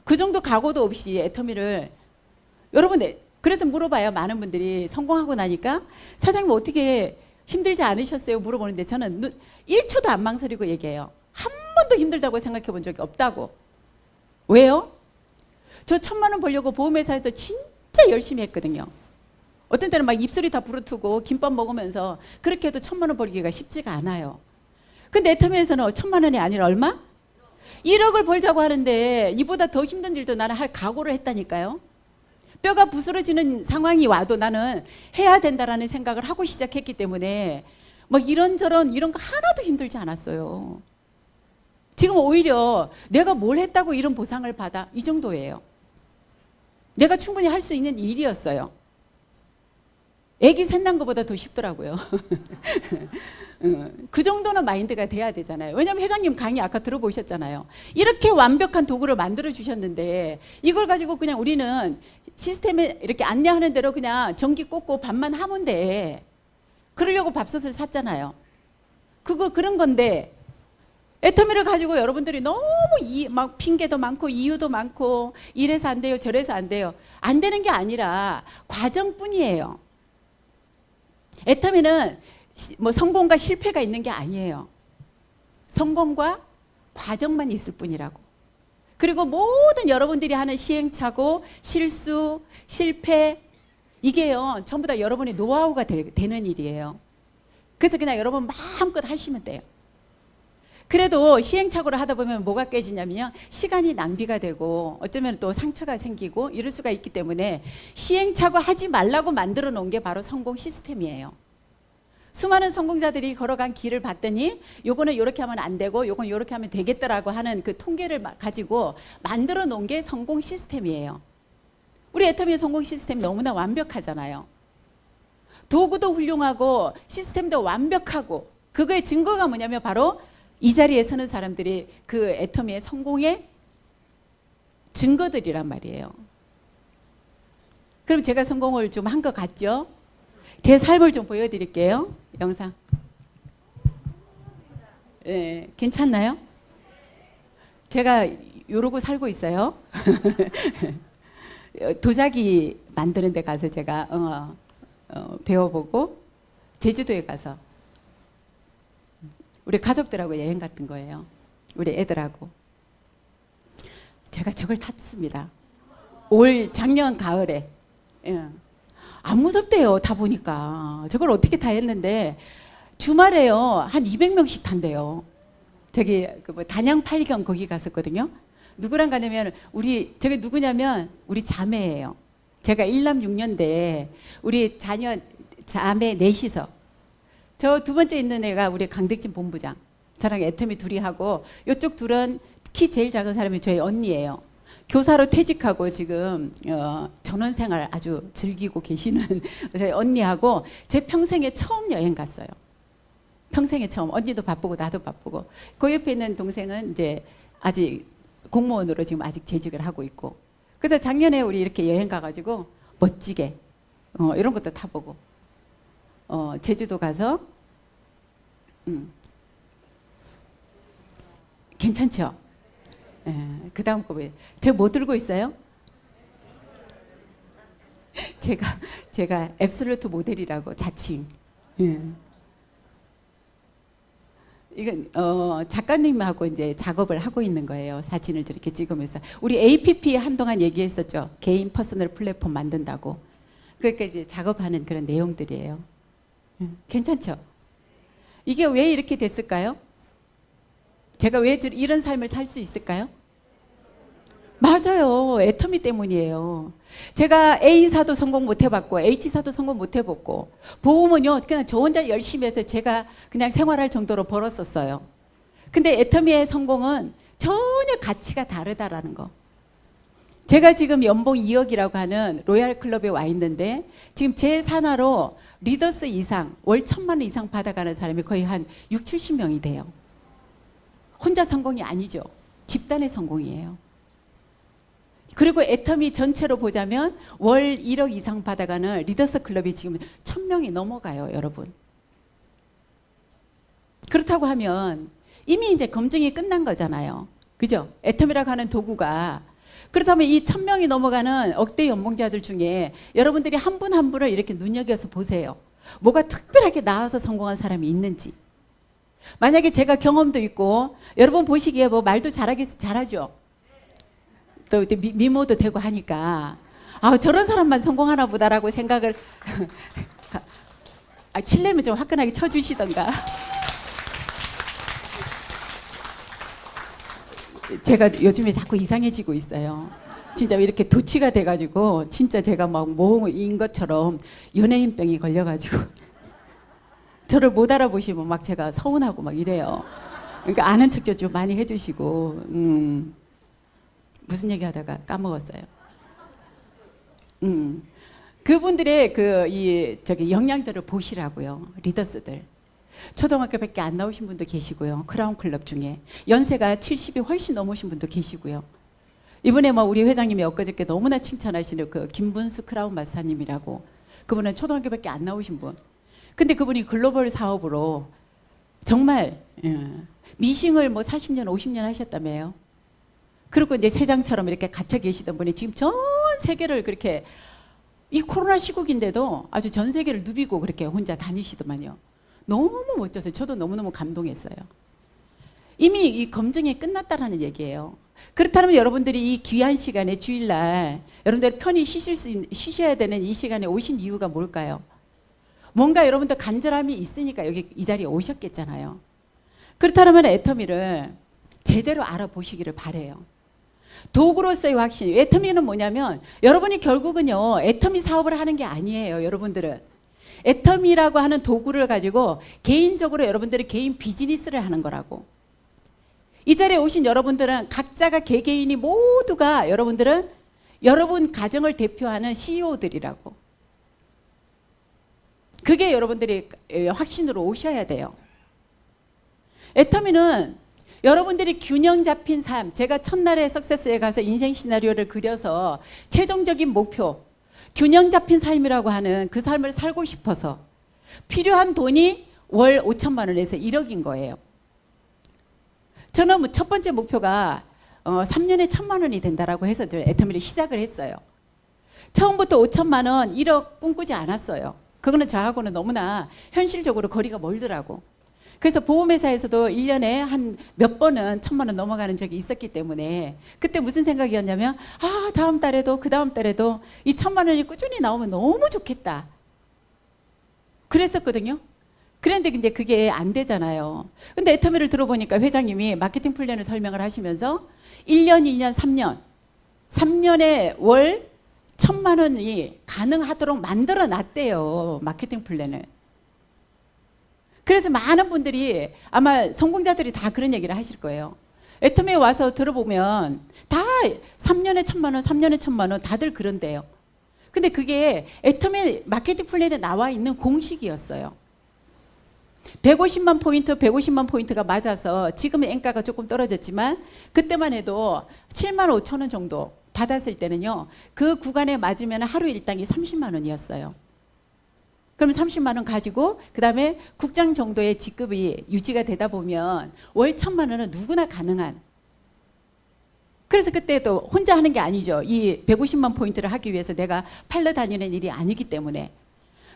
그 정도 각오도 없이 애터미를, 여러분, 그래서 물어봐요. 많은 분들이 성공하고 나니까 사장님 어떻게 힘들지 않으셨어요? 물어보는데 저는 1초도 안 망설이고 얘기해요. 한 번도 힘들다고 생각해 본 적이 없다고. 왜요? 저 1,000만 원 벌려고 보험회사에서 진짜 열심히 했거든요. 어떤 때는 막 입술이 다 부르트고 김밥 먹으면서 그렇게 해도 1,000만 원 벌기가 쉽지가 않아요. 근데 애터미에서는 1,000만 원이 아니라 얼마? 1억을 벌자고 하는데 이보다 더 힘든 일도 나는 할 각오를 했다니까요. 뼈가 부스러지는 상황이 와도 나는 해야 된다라는 생각을 하고 시작했기 때문에 뭐 이런저런 이런 거 하나도 힘들지 않았어요. 지금 오히려 내가 뭘 했다고 이런 보상을 받아, 이 정도예요. 내가 충분히 할 수 있는 일이었어요. 애기 셋난 것보다 더 쉽더라고요. 그 정도는 마인드가 돼야 되잖아요. 왜냐하면 회장님 강의 아까 들어보셨잖아요. 이렇게 완벽한 도구를 만들어 주셨는데 이걸 가지고 그냥 우리는 시스템에 이렇게 안내하는 대로 그냥 전기 꽂고 밥만 하면 돼. 그러려고 밥솥을 샀잖아요. 그런 건데, 애터미를 가지고 여러분들이 너무 막 핑계도 많고 이유도 많고 이래서 안 돼요, 저래서 안 돼요. 안 되는 게 아니라 과정뿐이에요. 애터미는 뭐 성공과 실패가 있는 게 아니에요. 성공과 과정만 있을 뿐이라고. 그리고 모든 여러분들이 하는 시행착오, 실수, 실패, 이게요 전부 다 여러분의 노하우가 되는 일이에요. 그래서 그냥 여러분 마음껏 하시면 돼요. 그래도 시행착오를 하다 보면 뭐가 깨지냐면요, 시간이 낭비가 되고 어쩌면 또 상처가 생기고 이럴 수가 있기 때문에 시행착오 하지 말라고 만들어 놓은 게 바로 성공 시스템이에요. 수많은 성공자들이 걸어간 길을 봤더니 요거는 이렇게 하면 안 되고 요건 이렇게 하면 되겠더라고 하는 그 통계를 가지고 만들어 놓은 게 성공 시스템이에요. 우리 애터미의 성공 시스템 너무나 완벽하잖아요. 도구도 훌륭하고 시스템도 완벽하고, 그거의 증거가 뭐냐면 바로 이 자리에 서는 사람들이 그 애터미의 성공의 증거들이란 말이에요. 그럼 제가 성공을 좀 한 것 같죠? 제 삶을 좀 보여드릴게요. 영상. 네, 괜찮나요? 제가 이러고 살고 있어요. 도자기 만드는 데 가서 제가 배워보고 제주도에 가서 우리 가족들하고 여행 갔던 거예요. 우리 애들하고. 제가 저걸 탔습니다. 작년 가을에. 예. 안 무섭대요. 타 보니까. 저걸 어떻게 다 했는데 주말에요. 한 200명씩 탄대요. 저기 단양 팔경 거기 갔었거든요. 누구랑 가냐면 저게 누구냐면 우리 자매예요. 제가 일남 6년대 우리 자매 넷이서 저 두 번째 있는 애가 우리 강덕진 본부장. 저랑 애터미 둘이 하고 이쪽 둘은 키 제일 작은 사람이 저희 언니예요. 교사로 퇴직하고 지금 전원생활 아주 즐기고 계시는 저희 언니하고 제 평생에 처음 여행 갔어요. 평생에 처음. 언니도 바쁘고 나도 바쁘고. 그 옆에 있는 동생은 이제 아직 공무원으로 지금 아직 재직을 하고 있고. 그래서 작년에 우리 이렇게 여행 가가지고 멋지게 이런 것도 타보고 제주도 가서 괜찮죠? 예, 그 다음 거 뭐예요? 제가 뭐 들고 있어요? 제가 앱솔루트 모델이라고 자칭. 예. 이건 작가님하고 이제 작업을 하고 있는 거예요. 사진을 저렇게 찍으면서 우리 APP 한동안 얘기했었죠. 개인 퍼스널 플랫폼 만든다고. 그러니까 이제 작업하는 그런 내용들이에요. 괜찮죠? 이게 왜 이렇게 됐을까요? 제가 왜 이런 삶을 살 수 있을까요? 맞아요. 애터미 때문이에요. 제가 A사도 성공 못 해봤고 H사도 성공 못 해봤고 보험은요 그냥 저 혼자 열심히 해서 제가 그냥 생활할 정도로 벌었었어요. 근데 애터미의 성공은 전혀 가치가 다르다라는 거. 제가 지금 연봉 2억이라고 하는 로얄 클럽에 와 있는데 지금 제 산하로 리더스 이상 월 1,000만 원 이상 받아가는 사람이 거의 한 6, 70명이 돼요. 혼자 성공이 아니죠. 집단의 성공이에요. 그리고 애터미 전체로 보자면 월 1억 이상 받아가는 리더스 클럽이 지금 1,000명이 넘어가요, 여러분. 그렇다고 하면 이미 이제 검증이 끝난 거잖아요. 그죠? 애터미라고 하는 도구가. 그렇다면 이 1,000명이 넘어가는 억대 연봉자들 중에 여러분들이 한 분 한 분을 이렇게 눈여겨서 보세요. 뭐가 특별하게 나와서 성공한 사람이 있는지. 만약에 제가 경험도 있고 여러분 보시기에 뭐 말도 잘하죠. 또 미모도 되고 하니까 저런 사람만 성공하나 보다라고 생각을 칠려면 좀 화끈하게 쳐주시던가. 제가 요즘에 자꾸 이상해지고 있어요. 진짜 이렇게 도취가 돼가지고 진짜 제가 막 모인 것처럼 연예인병이 걸려가지고 저를 못 알아보시면 막 제가 서운하고 막 이래요. 그러니까 아는 척 좀 많이 해주시고. 무슨 얘기하다가 까먹었어요. 그분들의 저기 역량들을 보시라고요. 리더스들. 초등학교밖에 안 나오신 분도 계시고요. 크라운 클럽 중에 연세가 70이 훨씬 넘으신 분도 계시고요. 이번에 우리 회장님이 엊그저께 너무나 칭찬하시는 그 김분수 크라운 마스터님이라고. 그분은 초등학교밖에 안 나오신 분. 근데 그분이 글로벌 사업으로 정말 미싱을 40년, 50년 하셨다며요. 그리고 이제 세장처럼 이렇게 갇혀 계시던 분이 지금 전 세계를 그렇게 이 코로나 시국인데도 아주 전 세계를 누비고 그렇게 혼자 다니시더만요. 너무 멋졌어요. 저도 너무너무 감동했어요. 이미 이 검증이 끝났다라는 얘기예요. 그렇다면 여러분들이 이 귀한 시간에 주일날 여러분들 편히 쉬셔야 되는 이 시간에 오신 이유가 뭘까요? 뭔가 여러분들 간절함이 있으니까 여기 이 자리에 오셨겠잖아요. 그렇다면 애터미를 제대로 알아보시기를 바래요. 도구로서의 확신. 애터미는 뭐냐면 여러분이 결국은요 애터미 사업을 하는 게 아니에요. 여러분들은 애터미라고 하는 도구를 가지고 개인적으로 여러분들이 개인 비즈니스를 하는 거라고. 이 자리에 오신 여러분들은 각자가 개개인이 모두가 여러분들은 여러분 가정을 대표하는 CEO들이라고. 그게 여러분들이 확신으로 오셔야 돼요. 애터미는 여러분들이 균형 잡힌 삶, 제가 첫날에 석세스에 가서 인생 시나리오를 그려서 최종적인 목표, 균형 잡힌 삶이라고 하는 그 삶을 살고 싶어서 필요한 돈이 월 5천만 원에서 1억인 거예요. 저는 뭐 첫 번째 목표가 3년에 1,000만 원이 된다라고 해서 애터미를 시작을 했어요. 처음부터 5천만 원, 1억 꿈꾸지 않았어요. 그거는 저하고는 너무나 현실적으로 거리가 멀더라고. 그래서 보험회사에서도 1년에 한 몇 번은 1,000만 원 넘어가는 적이 있었기 때문에 그때 무슨 생각이었냐면 다음 달에도 그 다음 달에도 이 1,000만 원이 꾸준히 나오면 너무 좋겠다. 그랬었거든요. 그런데 이제 그게 안 되잖아요. 근데 애터미를 들어보니까 회장님이 마케팅 플랜을 설명을 하시면서 1년, 2년, 3년 3년에 월 1,000만 원이 가능하도록 만들어 놨대요. 마케팅 플랜을. 그래서 많은 분들이 아마 성공자들이 다 그런 얘기를 하실 거예요. 애터미에 와서 들어보면 다 3년에 1,000만 원, 3년에 1,000만 원 다들 그런데요. 근데 그게 애터미 마케팅 플랜에 나와 있는 공식이었어요. 150만 포인트, 150만 포인트가 맞아서 지금은 엔가가 조금 떨어졌지만 그때만 해도 7만 5천 원 정도 받았을 때는요. 그 구간에 맞으면 하루 일당이 30만 원이었어요. 그럼 30만 원 가지고 그 다음에 국장 정도의 직급이 유지가 되다 보면 월 1,000만 원은 누구나 가능한. 그래서 그때도 혼자 하는 게 아니죠. 이 150만 포인트를 하기 위해서 내가 팔러 다니는 일이 아니기 때문에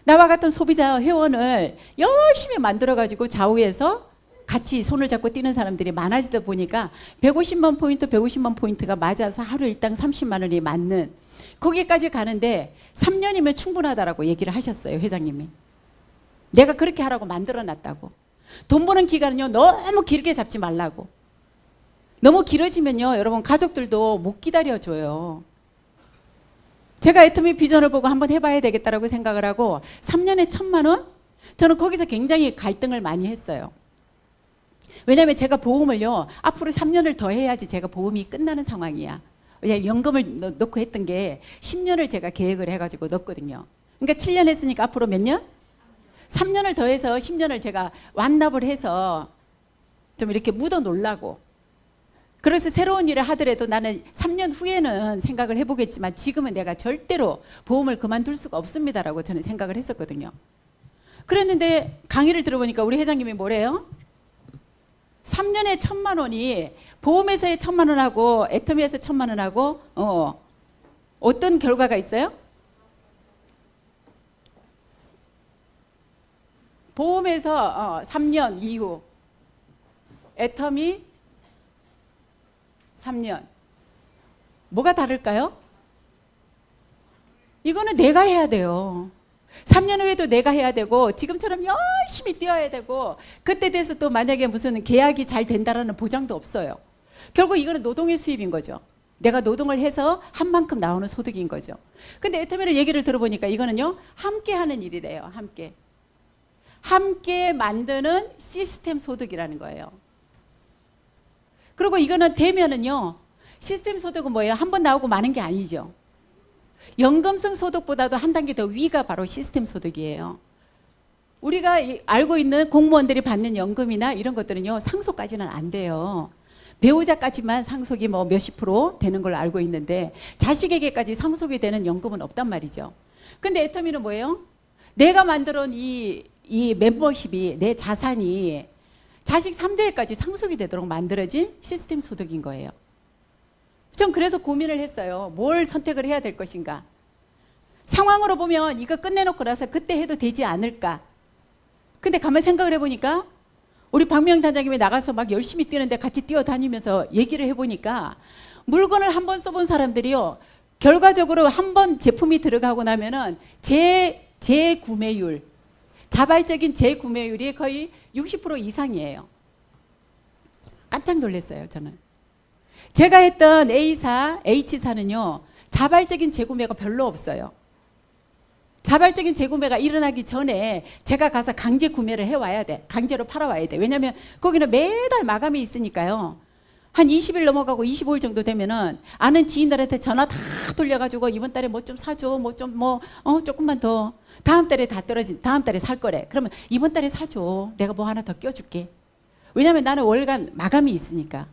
나와 같은 소비자 회원을 열심히 만들어 가지고 좌우에서 같이 손을 잡고 뛰는 사람들이 많아지다 보니까 150만 포인트, 150만 포인트가 맞아서 하루 일당 30만 원이 맞는 거기까지 가는데 3년이면 충분하다라고 얘기를 하셨어요. 회장님이. 내가 그렇게 하라고 만들어 놨다고. 돈 버는 기간은요. 너무 길게 잡지 말라고. 너무 길어지면요. 여러분 가족들도 못 기다려줘요. 제가 애터미 비전을 보고 한번 해봐야 되겠다라고 생각을 하고 3년에 1,000만 원? 저는 거기서 굉장히 갈등을 많이 했어요. 왜냐하면 제가 보험을요. 앞으로 3년을 더 해야지 제가 보험이 끝나는 상황이야. 왜냐하면 연금을 넣고 했던 게 10년을 제가 계획을 해가지고 넣었거든요. 그러니까 7년 했으니까 앞으로 몇 년? 3년을 더 해서 10년을 제가 완납을 해서 좀 이렇게 묻어 놓으려고. 그래서 새로운 일을 하더라도 나는 3년 후에는 생각을 해보겠지만 지금은 내가 절대로 보험을 그만둘 수가 없습니다라고 저는 생각을 했었거든요. 그랬는데 강의를 들어보니까 우리 회장님이 뭐래요? 3년에 1,000만 원이 보험회사에 1,000만 원하고 애터미에서 1,000만 원하고 어떤 결과가 있어요? 보험에서 3년 이후 애터미 3년 뭐가 다를까요? 이거는 내가 해야 돼요. 3년 후에도 내가 해야 되고 지금처럼 열심히 뛰어야 되고 그때 돼서 또 만약에 무슨 계약이 잘 된다라는 보장도 없어요. 결국 이거는 노동의 수입인 거죠. 내가 노동을 해서 한 만큼 나오는 소득인 거죠. 근데 애터미를 얘기를 들어보니까 이거는요. 함께 하는 일이래요. 함께 만드는 시스템 소득이라는 거예요. 그리고 이거는 되면은요. 시스템 소득은 뭐예요? 한 번 나오고 마는 게 아니죠. 연금성 소득보다도 한 단계 더 위가 바로 시스템 소득이에요. 우리가 알고 있는 공무원들이 받는 연금이나 이런 것들은요. 상속까지는 안 돼요. 배우자까지만 상속이 뭐 몇십 프로 되는 걸로 알고 있는데 자식에게까지 상속이 되는 연금은 없단 말이죠. 근데 애터미는 뭐예요? 내가 만들어 놓은 이 멤버십이 내 자산이 자식 3대까지 상속이 되도록 만들어진 시스템 소득인 거예요. 전 그래서 고민을 했어요. 뭘 선택을 해야 될 것인가. 상황으로 보면 이거 끝내놓고 나서 그때 해도 되지 않을까. 근데 가만히 생각을 해보니까 우리 박명 단장님이 나가서 막 열심히 뛰는데 같이 뛰어다니면서 얘기를 해보니까 물건을 한 번 써본 사람들이요. 결과적으로 한 번 제품이 들어가고 나면은 재구매율, 자발적인 재구매율이 거의 60% 이상이에요. 깜짝 놀랐어요, 저는. 제가 했던 A사, H사는요. 자발적인 재구매가 별로 없어요. 자발적인 재구매가 일어나기 전에 제가 가서 강제 구매를 해와야 돼. 강제로 팔아와야 돼. 왜냐하면 거기는 매달 마감이 있으니까요. 한 20일 넘어가고 25일 정도 되면은 아는 지인들한테 전화 다 돌려가지고 이번 달에 뭐 좀 사줘. 조금만 더. 다음 달에 다 떨어진, 다음 달에 살 거래. 그러면 이번 달에 사줘. 내가 뭐 하나 더 껴줄게. 왜냐하면 나는 월간 마감이 있으니까.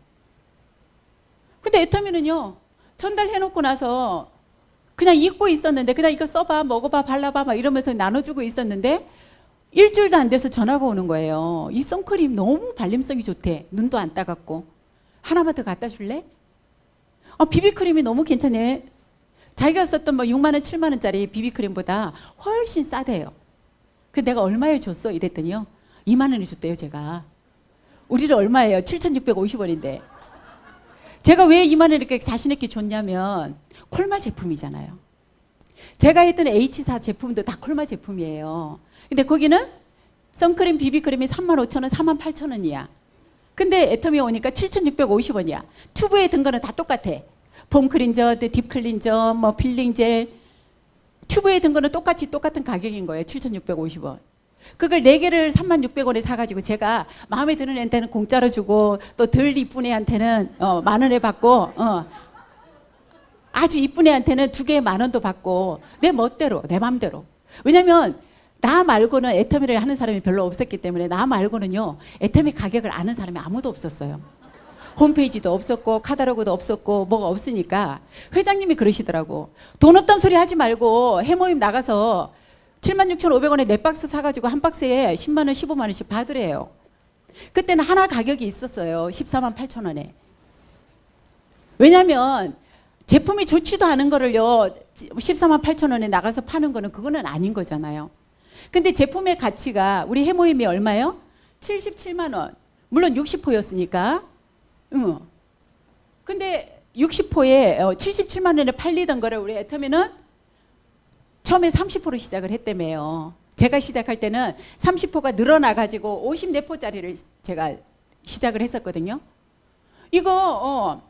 근데 애터미는요. 전달해놓고 나서 그냥 잊고 있었는데 그냥 이거 써봐, 먹어봐, 발라봐 막 이러면서 나눠주고 있었는데 일주일도 안 돼서 전화가 오는 거예요. 이 선크림 너무 발림성이 좋대. 눈도 안 따갑고. 하나만 더 갖다 줄래? 비비크림이 너무 괜찮네. 자기가 썼던 뭐 6만 원, 7만 원짜리 비비크림보다 훨씬 싸대요. 그 내가 얼마에 줬어? 이랬더니요. 2만 원에 줬대요, 제가. 우리는 얼마예요? 7,650원인데. 제가 왜 2만 원 이렇게 자신 있게 줬냐면 콜마 제품이잖아요. 제가 했던 H사 제품도 다 콜마 제품이에요. 근데 거기는 선크림, 비비크림이 35,000원, 48,000원이야. 근데 애터미 오니까 7,650원이야. 튜브에 든 거는 다 똑같아. 폼 클린저, 딥 클린저, 뭐 필링 젤. 튜브에 든 거는 똑같은 가격인 거예요. 7,650원. 그걸 4개를 36,000원에 사가지고 제가 마음에 드는 애한테는 공짜로 주고 또 덜 이쁜 애한테는 10,000원에 받고 아주 이쁜 애한테는 2개에 10,000원도 받고 내 멋대로 내 맘대로. 왜냐면 나 말고는 애터미를 하는 사람이 별로 없었기 때문에 나 말고는요 애터미 가격을 아는 사람이 아무도 없었어요. 홈페이지도 없었고 카탈로그도 없었고 뭐가 없으니까 회장님이 그러시더라고. 돈 없단 소리 하지 말고 해모임 나가서 76,500원에 4박스 사가지고 한 박스에 10만 원, 15만 원씩 받으래요. 그때는 하나 가격이 있었어요. 148,000원에. 왜냐면 제품이 좋지도 않은 거를요 148,000원에 나가서 파는 거는 그거는 아닌 거잖아요. 근데 제품의 가치가 우리 해모임이 얼마예요? 77만 원. 물론 60호였으니까. 근데 60호에 77만 원에 팔리던 거를 우리 애터미는 처음에 30호로 시작을 했다며요. 제가 시작할 때는 30호가 늘어나가지고 54호짜리를 제가 시작을 했었거든요. 이거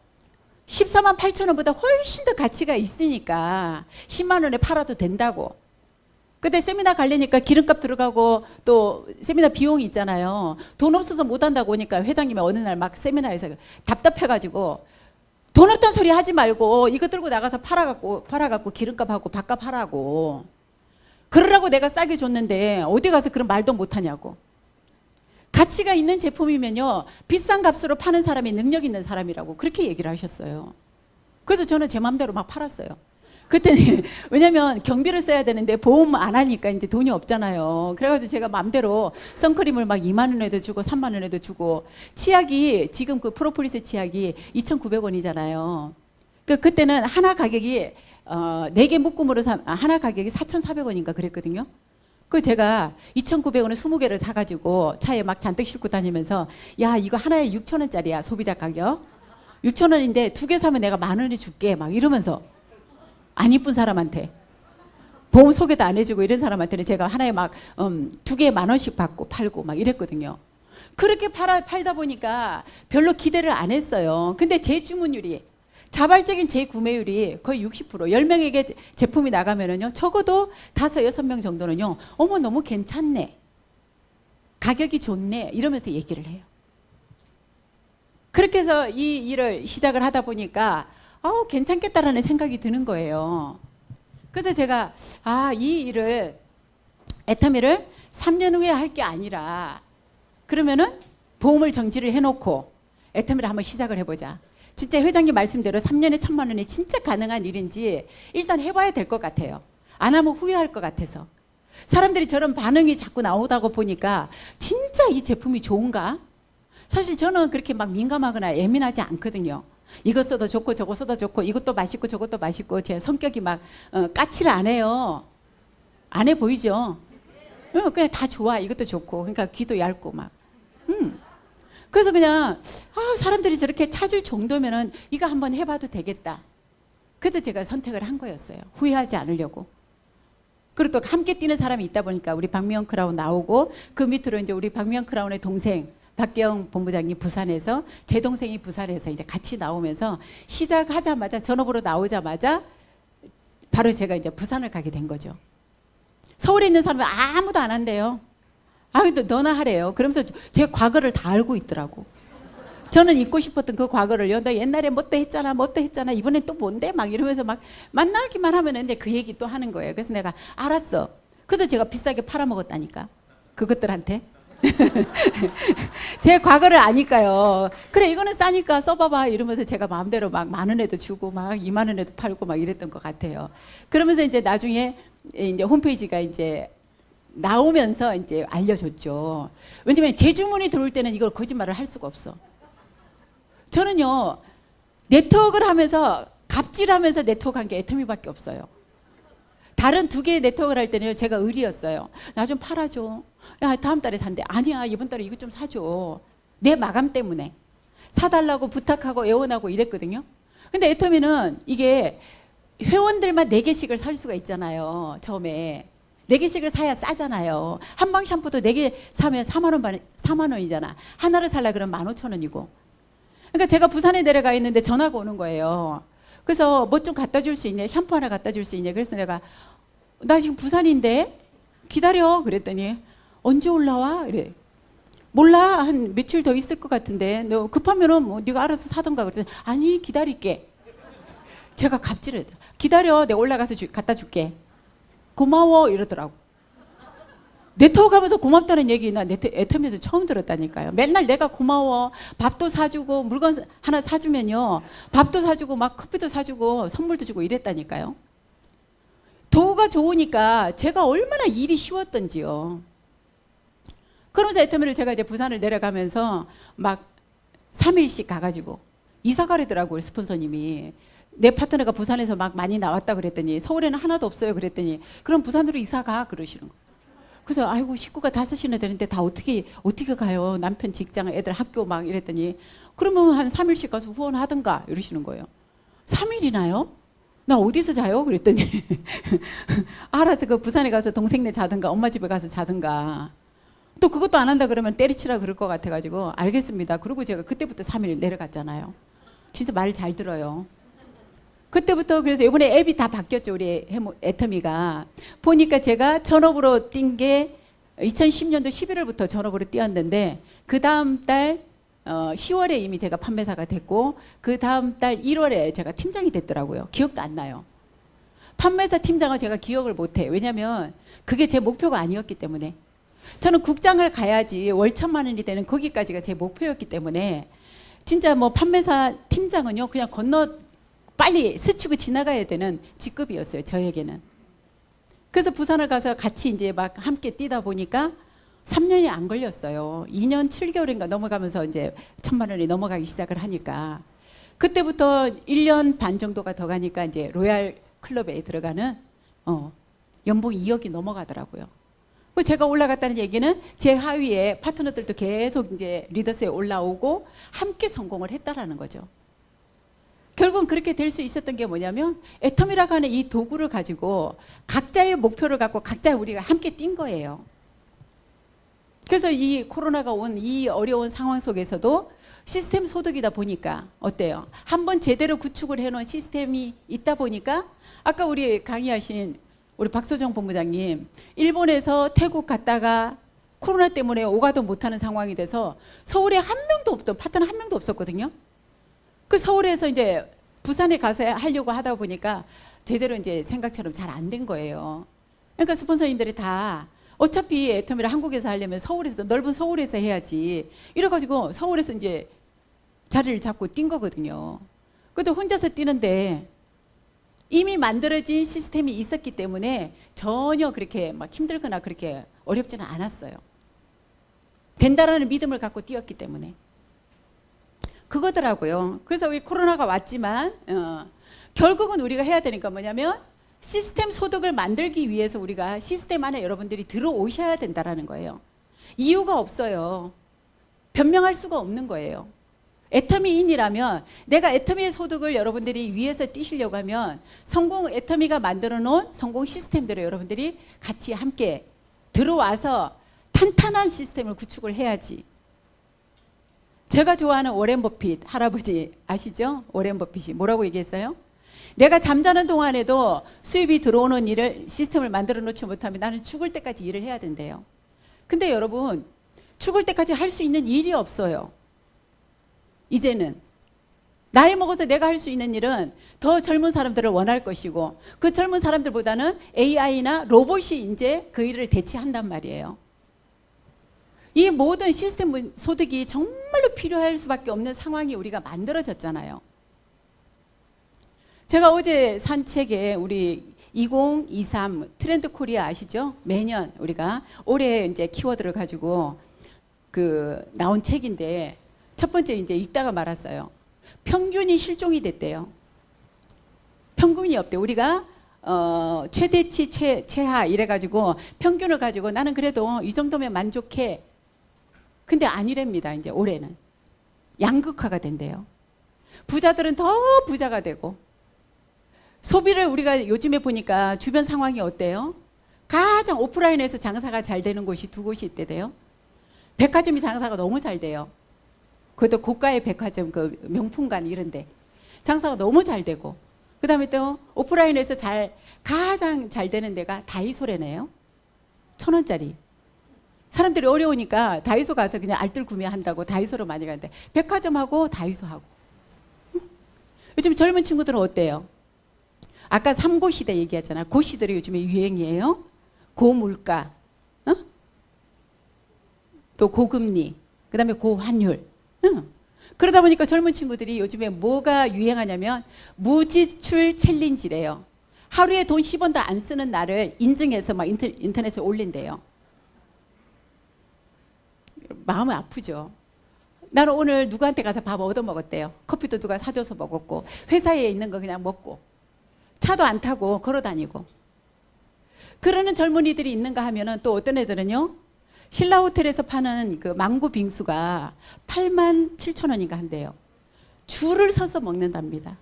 14만 8천 원보다 훨씬 더 가치가 있으니까 10만 원에 팔아도 된다고. 근데 세미나 가려니까 기름값 들어가고 또 세미나 비용이 있잖아요. 돈 없어서 못 한다고 하니까 회장님이 어느 날 막 세미나에서 답답해가지고 돈 없단 소리 하지 말고 이거 들고 나가서 팔아갖고 기름값하고 밥값 하라고. 그러라고 내가 싸게 줬는데 어디 가서 그런 말도 못하냐고. 가치가 있는 제품이면요 비싼 값으로 파는 사람이 능력 있는 사람이라고 그렇게 얘기를 하셨어요. 그래서 저는 제 마음대로 막 팔았어요. 그때는 왜냐면 경비를 써야 되는데 보험 안 하니까 이제 돈이 없잖아요. 그래가지고 제가 마음대로 선크림을 막 2만 원에도 주고 3만 원에도 주고 치약이 지금 그 프로폴리스 치약이 2,900원이잖아요. 그때는 하나 가격이 4개 묶음으로 하나 가격이 4,400원인가 그랬거든요. 그 제가 2,900원에 20개를 사가지고 차에 막 잔뜩 싣고 다니면서 야 이거 하나에 6,000원짜리야 소비자 가격 6,000원인데 2개 사면 내가 10,000원에 줄게 막 이러면서 안 이쁜 사람한테 보험 소개도 안 해주고 이런 사람한테는 제가 하나에 막 2개에 10,000원씩 받고 팔고 막 이랬거든요. 그렇게 팔다 보니까 별로 기대를 안 했어요. 근데 제 주문율이 자발적인 재구매율이 거의 60%. 10명에게 제품이 나가면은요 적어도 5, 6명 정도는요 어머 너무 괜찮네 가격이 좋네 이러면서 얘기를 해요. 그렇게 해서 이 일을 시작을 하다 보니까 괜찮겠다라는 생각이 드는 거예요. 그래서 제가 이 일을 애터미를 3년 후에 할 게 아니라 그러면은 보험을 정지를 해놓고 애터미를 한번 시작을 해보자. 진짜 회장님 말씀대로 3년에 1,000만 원이 진짜 가능한 일인지 일단 해봐야 될 것 같아요. 안 하면 후회할 것 같아서. 사람들이 저런 반응이 자꾸 나오다고 보니까 진짜 이 제품이 좋은가? 사실 저는 그렇게 막 민감하거나 예민하지 않거든요. 이거 써도 좋고 저거 써도 좋고 이것도 맛있고 저것도 맛있고 제 성격이 막 까칠을 안 해요. 안 해 보이죠? 그냥 다 좋아. 이것도 좋고 그러니까 귀도 얇고 막. 그래서 그냥 사람들이 저렇게 찾을 정도면은 이거 한번 해봐도 되겠다. 그래서 제가 선택을 한 거였어요. 후회하지 않으려고. 그리고 또 함께 뛰는 사람이 있다 보니까 우리 박미영 크라운 나오고 그 밑으로 이제 우리 박미영 크라운의 동생 박대영 본부장님 부산에서 제 동생이 부산에서 이제 같이 나오면서 시작하자마자 전업으로 나오자마자 바로 제가 이제 부산을 가게 된 거죠. 서울에 있는 사람은 아무도 안 한대요. 너나 하래요. 그러면서 제 과거를 다 알고 있더라고. 저는 잊고 싶었던 그 과거를요. 너 옛날에 뭣도 했잖아, 뭣도 했잖아. 이번엔 또 뭔데? 막 이러면서 막 만나기만 하면 이제 그 얘기 또 하는 거예요. 그래서 내가 알았어. 그래도 제가 비싸게 팔아먹었다니까. 그것들한테. 제 과거를 아니까요. 그래 이거는 싸니까 써봐봐 이러면서 제가 마음대로 막 10,000원에도 주고 막 20,000원에도 팔고 막 이랬던 것 같아요. 그러면서 이제 나중에 이제 홈페이지가 이제 나오면서 이제 알려줬죠. 왜냐면 제 주문이 들어올 때는 이걸 거짓말을 할 수가 없어. 저는요 네트워크를 하면서 갑질하면서 네트워크한 게 애터미밖에 없어요. 다른 2개의 네트워크를 할 때는 제가 의리였어요. 나 좀 팔아줘. 야 다음 달에 산대. 아니야 이번 달에 이거 좀 사줘. 내 마감 때문에 사달라고 부탁하고 애원하고 이랬거든요. 근데 애터미는 이게 회원들만 4개씩을 살 수가 있잖아요. 처음에 4개씩을 사야 싸잖아요. 한방 샴푸도 4개 사면 4만 원이잖아. 하나를 살라 그러면 15,000원이고. 그러니까 제가 부산에 내려가 있는데 전화가 오는 거예요. 그래서 뭐 좀 갖다 줄 수 있냐? 샴푸 하나 갖다 줄 수 있냐? 그래서 내가 나 지금 부산인데 기다려. 그랬더니 언제 올라와? 이래. 몰라. 한 며칠 더 있을 것 같은데 너 급하면은 뭐 네가 알아서 사던가. 그랬더니 아니 기다릴게. 제가 갑질을 했다. 기다려. 내가 올라가서 갖다 줄게. 고마워 이러더라고. 네트워크 하면서 고맙다는 얘기 나 애터미에서 처음 들었다니까요. 맨날 내가 고마워. 밥도 사주고 물건 하나 사주면요. 밥도 사주고 막 커피도 사주고 선물도 주고 이랬다니까요. 도구가 좋으니까 제가 얼마나 일이 쉬웠던지요. 그러면서 애터미를 제가 이제 부산을 내려가면서 막 3일씩 가가지고 이사 가려더라고요. 스폰서님이. 내 파트너가 부산에서 막 많이 나왔다 그랬더니 서울에는 하나도 없어요. 그랬더니 그럼 부산으로 이사 가 그러시는 거예요. 그래서 아이고 식구가 5이나 되는데 다 어떻게 가요? 남편 직장 애들 학교 막 이랬더니 그러면 한 3일씩 가서 후원하든가 이러시는 거예요. 3일이나요? 나 어디서 자요? 그랬더니 알아서 그 부산에 가서 동생네 자든가 엄마 집에 가서 자든가. 또 그것도 안 한다 그러면 때리치라 그럴 것 같아가지고 알겠습니다. 그리고 제가 그때부터 3일 내려갔잖아요. 진짜 말 잘 들어요. 그때부터 그래서 이번에 앱이 다 바뀌었죠. 우리 애터미가. 보니까 제가 전업으로 뛴 게 2010년도 11월부터 전업으로 뛰었는데 그 다음 달 10월에 이미 제가 판매사가 됐고 그 다음 달 1월에 제가 팀장이 됐더라고요. 기억도 안 나요. 판매사 팀장은 제가 기억을 못해. 왜냐하면 그게 제 목표가 아니었기 때문에. 저는 국장을 가야지 월 1,000만 원이 되는 거기까지가 제 목표였기 때문에 진짜 뭐 판매사 팀장은요 그냥 빨리 스치고 지나가야 되는 직급이었어요. 저에게는. 그래서 부산을 가서 같이 이제 막 함께 뛰다 보니까 3년이 안 걸렸어요. 2년 7개월인가 넘어가면서 이제 1,000만 원이 넘어가기 시작을 하니까 그때부터 1년 반 정도가 더 가니까 이제 로얄 클럽에 들어가는 연봉 2억이 넘어가더라고요. 제가 올라갔다는 얘기는 제 하위에 파트너들도 계속 이제 리더스에 올라오고 함께 성공을 했다라는 거죠. 결국은 그렇게 될 수 있었던 게 뭐냐면 애터미라고 하는 이 도구를 가지고 각자의 목표를 갖고 각자 우리가 함께 뛴 거예요. 그래서 이 코로나가 온 이 어려운 상황 속에서도 시스템 소득이다 보니까 어때요? 한번 제대로 구축을 해놓은 시스템이 있다 보니까 아까 우리 강의하신 우리 박소정 본부장님 일본에서 태국 갔다가 코로나 때문에 오가도 못하는 상황이 돼서 서울에 한 명도 없던 파트너 한 명도 없었거든요. 그 서울에서 이제 부산에 가서 하려고 하다 보니까 제대로 이제 생각처럼 잘 안 된 거예요. 그러니까 스폰서님들이 다 어차피 애터미를 한국에서 하려면 서울에서 넓은 서울에서 해야지 이래가지고 서울에서 이제 자리를 잡고 뛴 거거든요. 그래도 혼자서 뛰는데 이미 만들어진 시스템이 있었기 때문에 전혀 그렇게 막 힘들거나 그렇게 어렵지는 않았어요. 된다라는 믿음을 갖고 뛰었기 때문에. 그거더라고요. 그래서 우리 코로나가 왔지만 결국은 우리가 해야 되니까 뭐냐면 시스템 소득을 만들기 위해서 우리가 시스템 안에 여러분들이 들어오셔야 된다라는 거예요. 이유가 없어요. 변명할 수가 없는 거예요. 애터미인이라면 내가 애터미의 소득을 여러분들이 위해서 뛰시려고 하면 애터미가 만들어 놓은 성공 시스템대로 여러분들이 같이 함께 들어와서 탄탄한 시스템을 구축을 해야지. 제가 좋아하는 워렌 버핏 할아버지 아시죠? 워렌 버핏이 뭐라고 얘기했어요? 내가 잠자는 동안에도 수입이 들어오는 시스템을 만들어 놓지 못하면 나는 죽을 때까지 일을 해야 된대요. 근데 여러분 죽을 때까지 할 수 있는 일이 없어요. 이제는 나이 먹어서 내가 할 수 있는 일은 더 젊은 사람들을 원할 것이고 그 젊은 사람들보다는 AI나 로봇이 이제 그 일을 대체한단 말이에요. 이 모든 시스템 소득이 정말로 필요할 수밖에 없는 상황이 우리가 만들어졌잖아요. 제가 어제 산 책에 우리 2023 트렌드 코리아 아시죠? 매년 우리가 올해 이제 키워드를 가지고 나온 책인데 첫 번째 이제 읽다가 말았어요. 평균이 실종이 됐대요. 평균이 없대. 우리가 최대치 최하 이래가지고 평균을 가지고 나는 그래도 이 정도면 만족해. 근데 아니랍니다. 이제 올해는 양극화가 된대요. 부자들은 더 부자가 되고, 소비를 우리가 요즘에 보니까 주변 상황이 어때요? 가장 오프라인에서 장사가 잘 되는 곳이 두 곳이 있대요. 백화점이 장사가 너무 잘 돼요. 그것도 고가의 백화점, 그 명품관 이런데 장사가 너무 잘 되고, 그 다음에 또 오프라인에서 가장 잘 되는 데가 다이소래네요. 1,000원짜리. 사람들이 어려우니까 다이소 가서 그냥 알뜰 구매한다고 다이소로 많이 가는데, 백화점하고 다이소하고. 요즘 젊은 친구들은 어때요? 아까 3고 시대 얘기했잖아요. 고시들이 요즘에 유행이에요. 고물가, 또 고금리, 그 다음에 고환율. 그러다 보니까 젊은 친구들이 요즘에 뭐가 유행하냐면 무지출 챌린지래요. 하루에 돈 10원도 안 쓰는 날을 인증해서 막 인터넷에 올린대요. 마음이 아프죠. 나는 오늘 누구한테 가서 밥 얻어먹었대요. 커피도 누가 사줘서 먹었고, 회사에 있는 거 그냥 먹고, 차도 안 타고 걸어 다니고. 그러는 젊은이들이 있는가 하면은 또 어떤 애들은요, 신라 호텔에서 파는 그 망고 빙수가 87,000원인가 한대요. 줄을 서서 먹는답니다.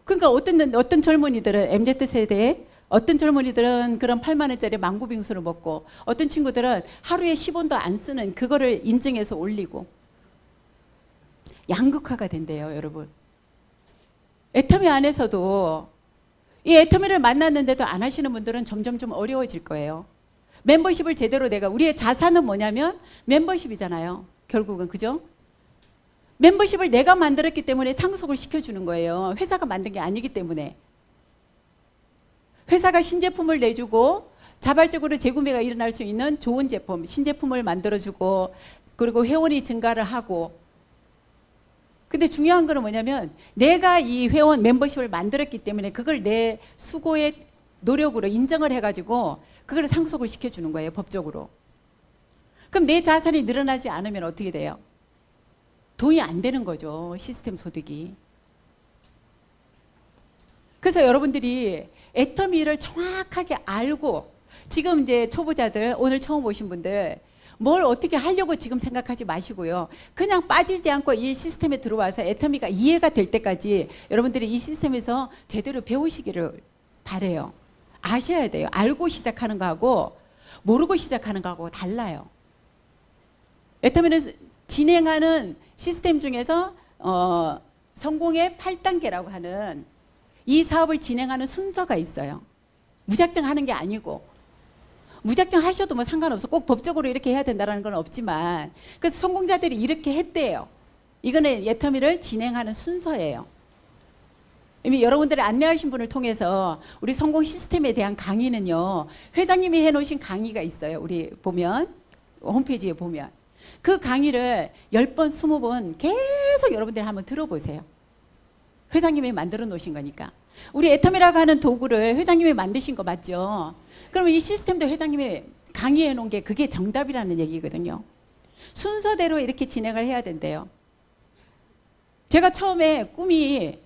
그러니까 어떤 젊은이들은 MZ세대에 어떤 젊은이들은 그런 8만 원짜리 망고 빙수를 먹고, 어떤 친구들은 하루에 10원도 안 쓰는 그거를 인증해서 올리고. 양극화가 된대요, 여러분. 애터미 안에서도 이 애터미를 만났는데도 안 하시는 분들은 점점 좀 어려워질 거예요. 멤버십을 제대로 우리의 자산은 뭐냐면 멤버십이잖아요. 결국은, 그죠? 멤버십을 내가 만들었기 때문에 상속을 시켜주는 거예요. 회사가 만든 게 아니기 때문에. 회사가 신제품을 내주고 자발적으로 재구매가 일어날 수 있는 좋은 제품, 신제품을 만들어주고, 그리고 회원이 증가를 하고. 근데 중요한 거는 뭐냐면 내가 이 회원 멤버십을 만들었기 때문에 그걸 내 수고의 노력으로 인정을 해가지고 그걸 상속을 시켜주는 거예요, 법적으로. 그럼 내 자산이 늘어나지 않으면 어떻게 돼요? 돈이 안 되는 거죠, 시스템 소득이. 그래서 여러분들이 애터미를 정확하게 알고, 지금 이제 초보자들, 오늘 처음 오신 분들, 뭘 어떻게 하려고 지금 생각하지 마시고요. 그냥 빠지지 않고 이 시스템에 들어와서 애터미가 이해가 될 때까지 여러분들이 이 시스템에서 제대로 배우시기를 바래요. 아셔야 돼요. 알고 시작하는 거하고 모르고 시작하는 거하고 달라요. 애터미는 진행하는 시스템 중에서 성공의 8단계라고 하는 이 사업을 진행하는 순서가 있어요. 무작정 하는 게 아니고, 무작정 하셔도 뭐 상관없어. 꼭 법적으로 이렇게 해야 된다는 건 없지만, 그래서 성공자들이 이렇게 했대요. 이거는 애터미를 진행하는 순서예요. 이미 여러분들이 안내하신 분을 통해서 우리 성공 시스템에 대한 강의는요, 회장님이 해놓으신 강의가 있어요. 우리 보면, 홈페이지에 보면. 그 강의를 10번, 20번 계속 여러분들이 한번 들어보세요. 회장님이 만들어 놓으신 거니까. 우리 애터미라고 하는 도구를 회장님이 만드신 거 맞죠? 그러면 이 시스템도 회장님이 강의해 놓은 게 그게 정답이라는 얘기거든요. 순서대로 이렇게 진행을 해야 된대요. 제가 처음에 꿈이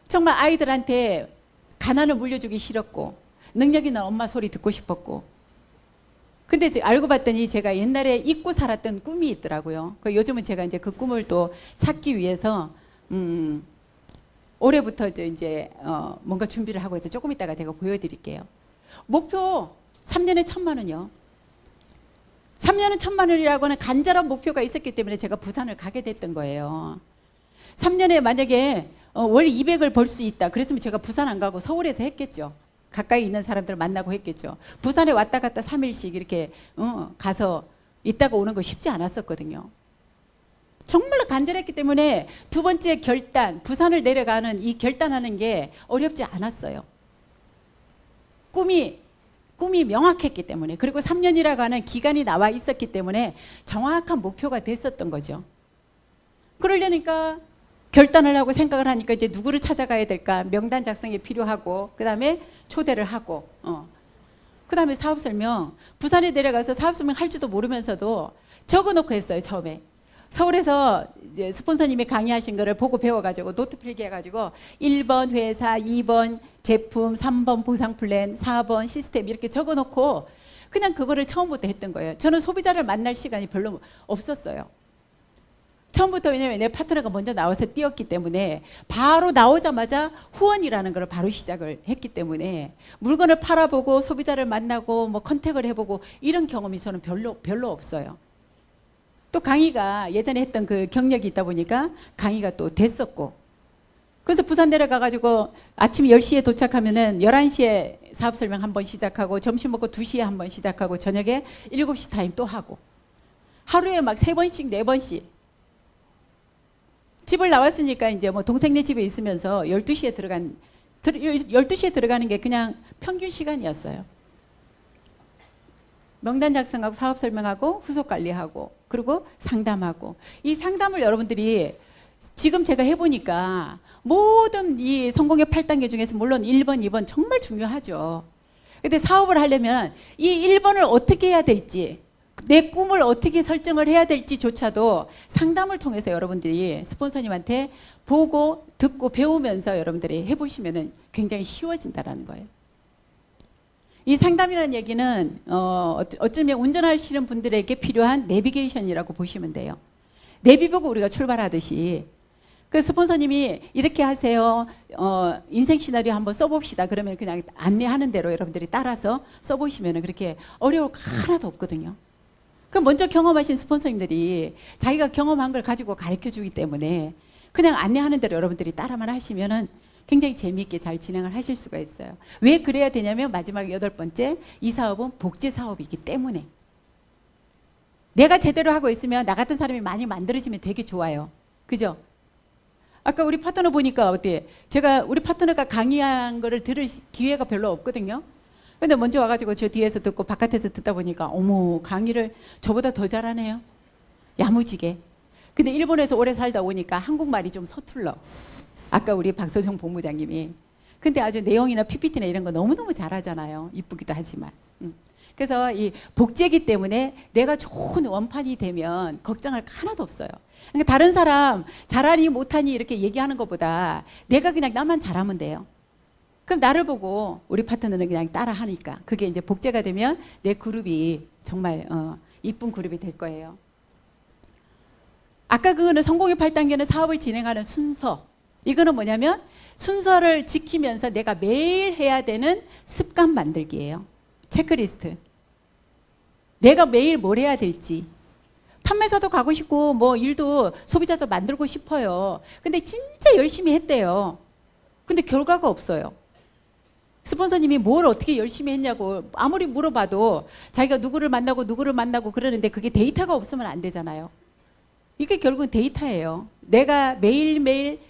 정말 아이들한테 가난을 물려주기 싫었고, 능력 있는 엄마 소리 듣고 싶었고, 근데 알고 봤더니 제가 옛날에 잊고 살았던 꿈이 있더라고요. 요즘은 제가 이제 그 꿈을 또 찾기 위해서 올해부터 이제 뭔가 준비를 하고 있어요. 조금 이따가 제가 보여드릴게요. 목표 3년에 1,000만 원이요. 3년은 1,000만 원이라고 하는 간절한 목표가 있었기 때문에 제가 부산을 가게 됐던 거예요. 3년에 만약에 월 200을 벌 수 있다. 그랬으면 제가 부산 안 가고 서울에서 했겠죠. 가까이 있는 사람들 만나고 했겠죠. 부산에 왔다 갔다 3일씩 이렇게 가서 있다가 오는 거 쉽지 않았었거든요. 정말로 간절했기 때문에 두 번째 결단, 부산을 내려가는 이 결단하는 게 어렵지 않았어요. 꿈이 꿈이 명확했기 때문에, 그리고 3년이라고 하는 기간이 나와 있었기 때문에 정확한 목표가 됐었던 거죠. 그러려니까 결단을 하고 생각을 하니까 이제 누구를 찾아가야 될까, 명단 작성이 필요하고, 그 다음에 초대를 하고, 그 다음에 사업 설명, 부산에 내려가서 사업 설명 할지도 모르면서도 적어놓고 했어요. 처음에 서울에서 이제 스폰서님이 강의하신 거를 보고 배워가지고 노트 필기해가지고 1번 회사, 2번 제품, 3번 보상 플랜, 4번 시스템 이렇게 적어놓고 그냥 그거를 처음부터 했던 거예요. 저는 소비자를 만날 시간이 별로 없었어요. 처음부터. 왜냐면 내 파트너가 먼저 나와서 뛰었기 때문에 바로 나오자마자 후원이라는 걸 바로 시작을 했기 때문에 물건을 팔아보고 소비자를 만나고 뭐 컨택을 해보고 이런 경험이 저는 별로 없어요. 또 강의가 예전에 했던 그 경력이 있다 보니까 강의가 또 됐었고, 그래서 부산 내려가가지고 아침 10시에 도착하면은 11시에 사업 설명 한 번 시작하고, 점심 먹고 2시에 한 번 시작하고, 저녁에 7시 타임 또 하고, 하루에 막 3번씩 4번씩. 집을 나왔으니까 이제 뭐 동생네 집에 있으면서 12시에 들어가는 게 그냥 평균 시간이었어요. 명단 작성하고 사업 설명하고 후속 관리하고 그리고 상담하고, 이 상담을 여러분들이 지금 제가 해보니까 모든 이 성공의 8단계 중에서 물론 1번, 2번 정말 중요하죠. 근데 사업을 하려면 이 1번을 어떻게 해야 될지, 내 꿈을 어떻게 설정을 해야 될지조차도 상담을 통해서 여러분들이 스폰서님한테 보고 듣고 배우면서 여러분들이 해보시면 굉장히 쉬워진다는 거예요. 이 상담이라는 얘기는 어쩌면 운전하시는 분들에게 필요한 내비게이션이라고 보시면 돼요. 내비 보고 우리가 출발하듯이 그 스폰서님이 이렇게 하세요. 인생 시나리오 한번 써봅시다. 그러면 그냥 안내하는 대로 여러분들이 따라서 써보시면 그렇게 어려울 거 하나도 없거든요. 그 먼저 경험하신 스폰서님들이 자기가 경험한 걸 가지고 가르쳐 주기 때문에 그냥 안내하는 대로 여러분들이 따라만 하시면은 굉장히 재미있게 잘 진행을 하실 수가 있어요. 왜 그래야 되냐면 마지막 8번째, 이 사업은 복제 사업이기 때문에. 내가 제대로 하고 있으면 나 같은 사람이 많이 만들어지면 되게 좋아요. 그죠? 아까 우리 파트너 보니까 어때요? 제가 우리 파트너가 강의한 거를 들을 기회가 별로 없거든요. 근데 먼저 와가지고 저 뒤에서 듣고 바깥에서 듣다 보니까 어머, 강의를 저보다 더 잘하네요. 야무지게. 근데 일본에서 오래 살다 오니까 한국말이 좀 서툴러. 아까 우리 박소정 본부장님이. 근데 아주 내용이나 PPT나 이런 거 너무너무 잘하잖아요. 이쁘기도 하지만. 그래서 이 복제기 때문에 내가 좋은 원판이 되면 걱정할 거 하나도 없어요. 그러니까 다른 사람 잘하니 못하니 이렇게 얘기하는 것보다 내가 그냥 나만 잘하면 돼요. 그럼 나를 보고 우리 파트너는 그냥 따라 하니까 그게 이제 복제가 되면 내 그룹이 정말 이쁜 그룹이 될 거예요. 아까 그거는 성공의 8단계는 사업을 진행하는 순서. 이거는 뭐냐면 순서를 지키면서 내가 매일 해야 되는 습관 만들기예요. 체크리스트. 내가 매일 뭘 해야 될지. 판매사도 가고 싶고 뭐 일도 소비자도 만들고 싶어요. 근데 진짜 열심히 했대요. 근데 결과가 없어요. 스폰서님이 뭘 어떻게 열심히 했냐고 아무리 물어봐도 자기가 누구를 만나고 그러는데 그게 데이터가 없으면 안 되잖아요. 이게 결국은 데이터예요. 내가 매일매일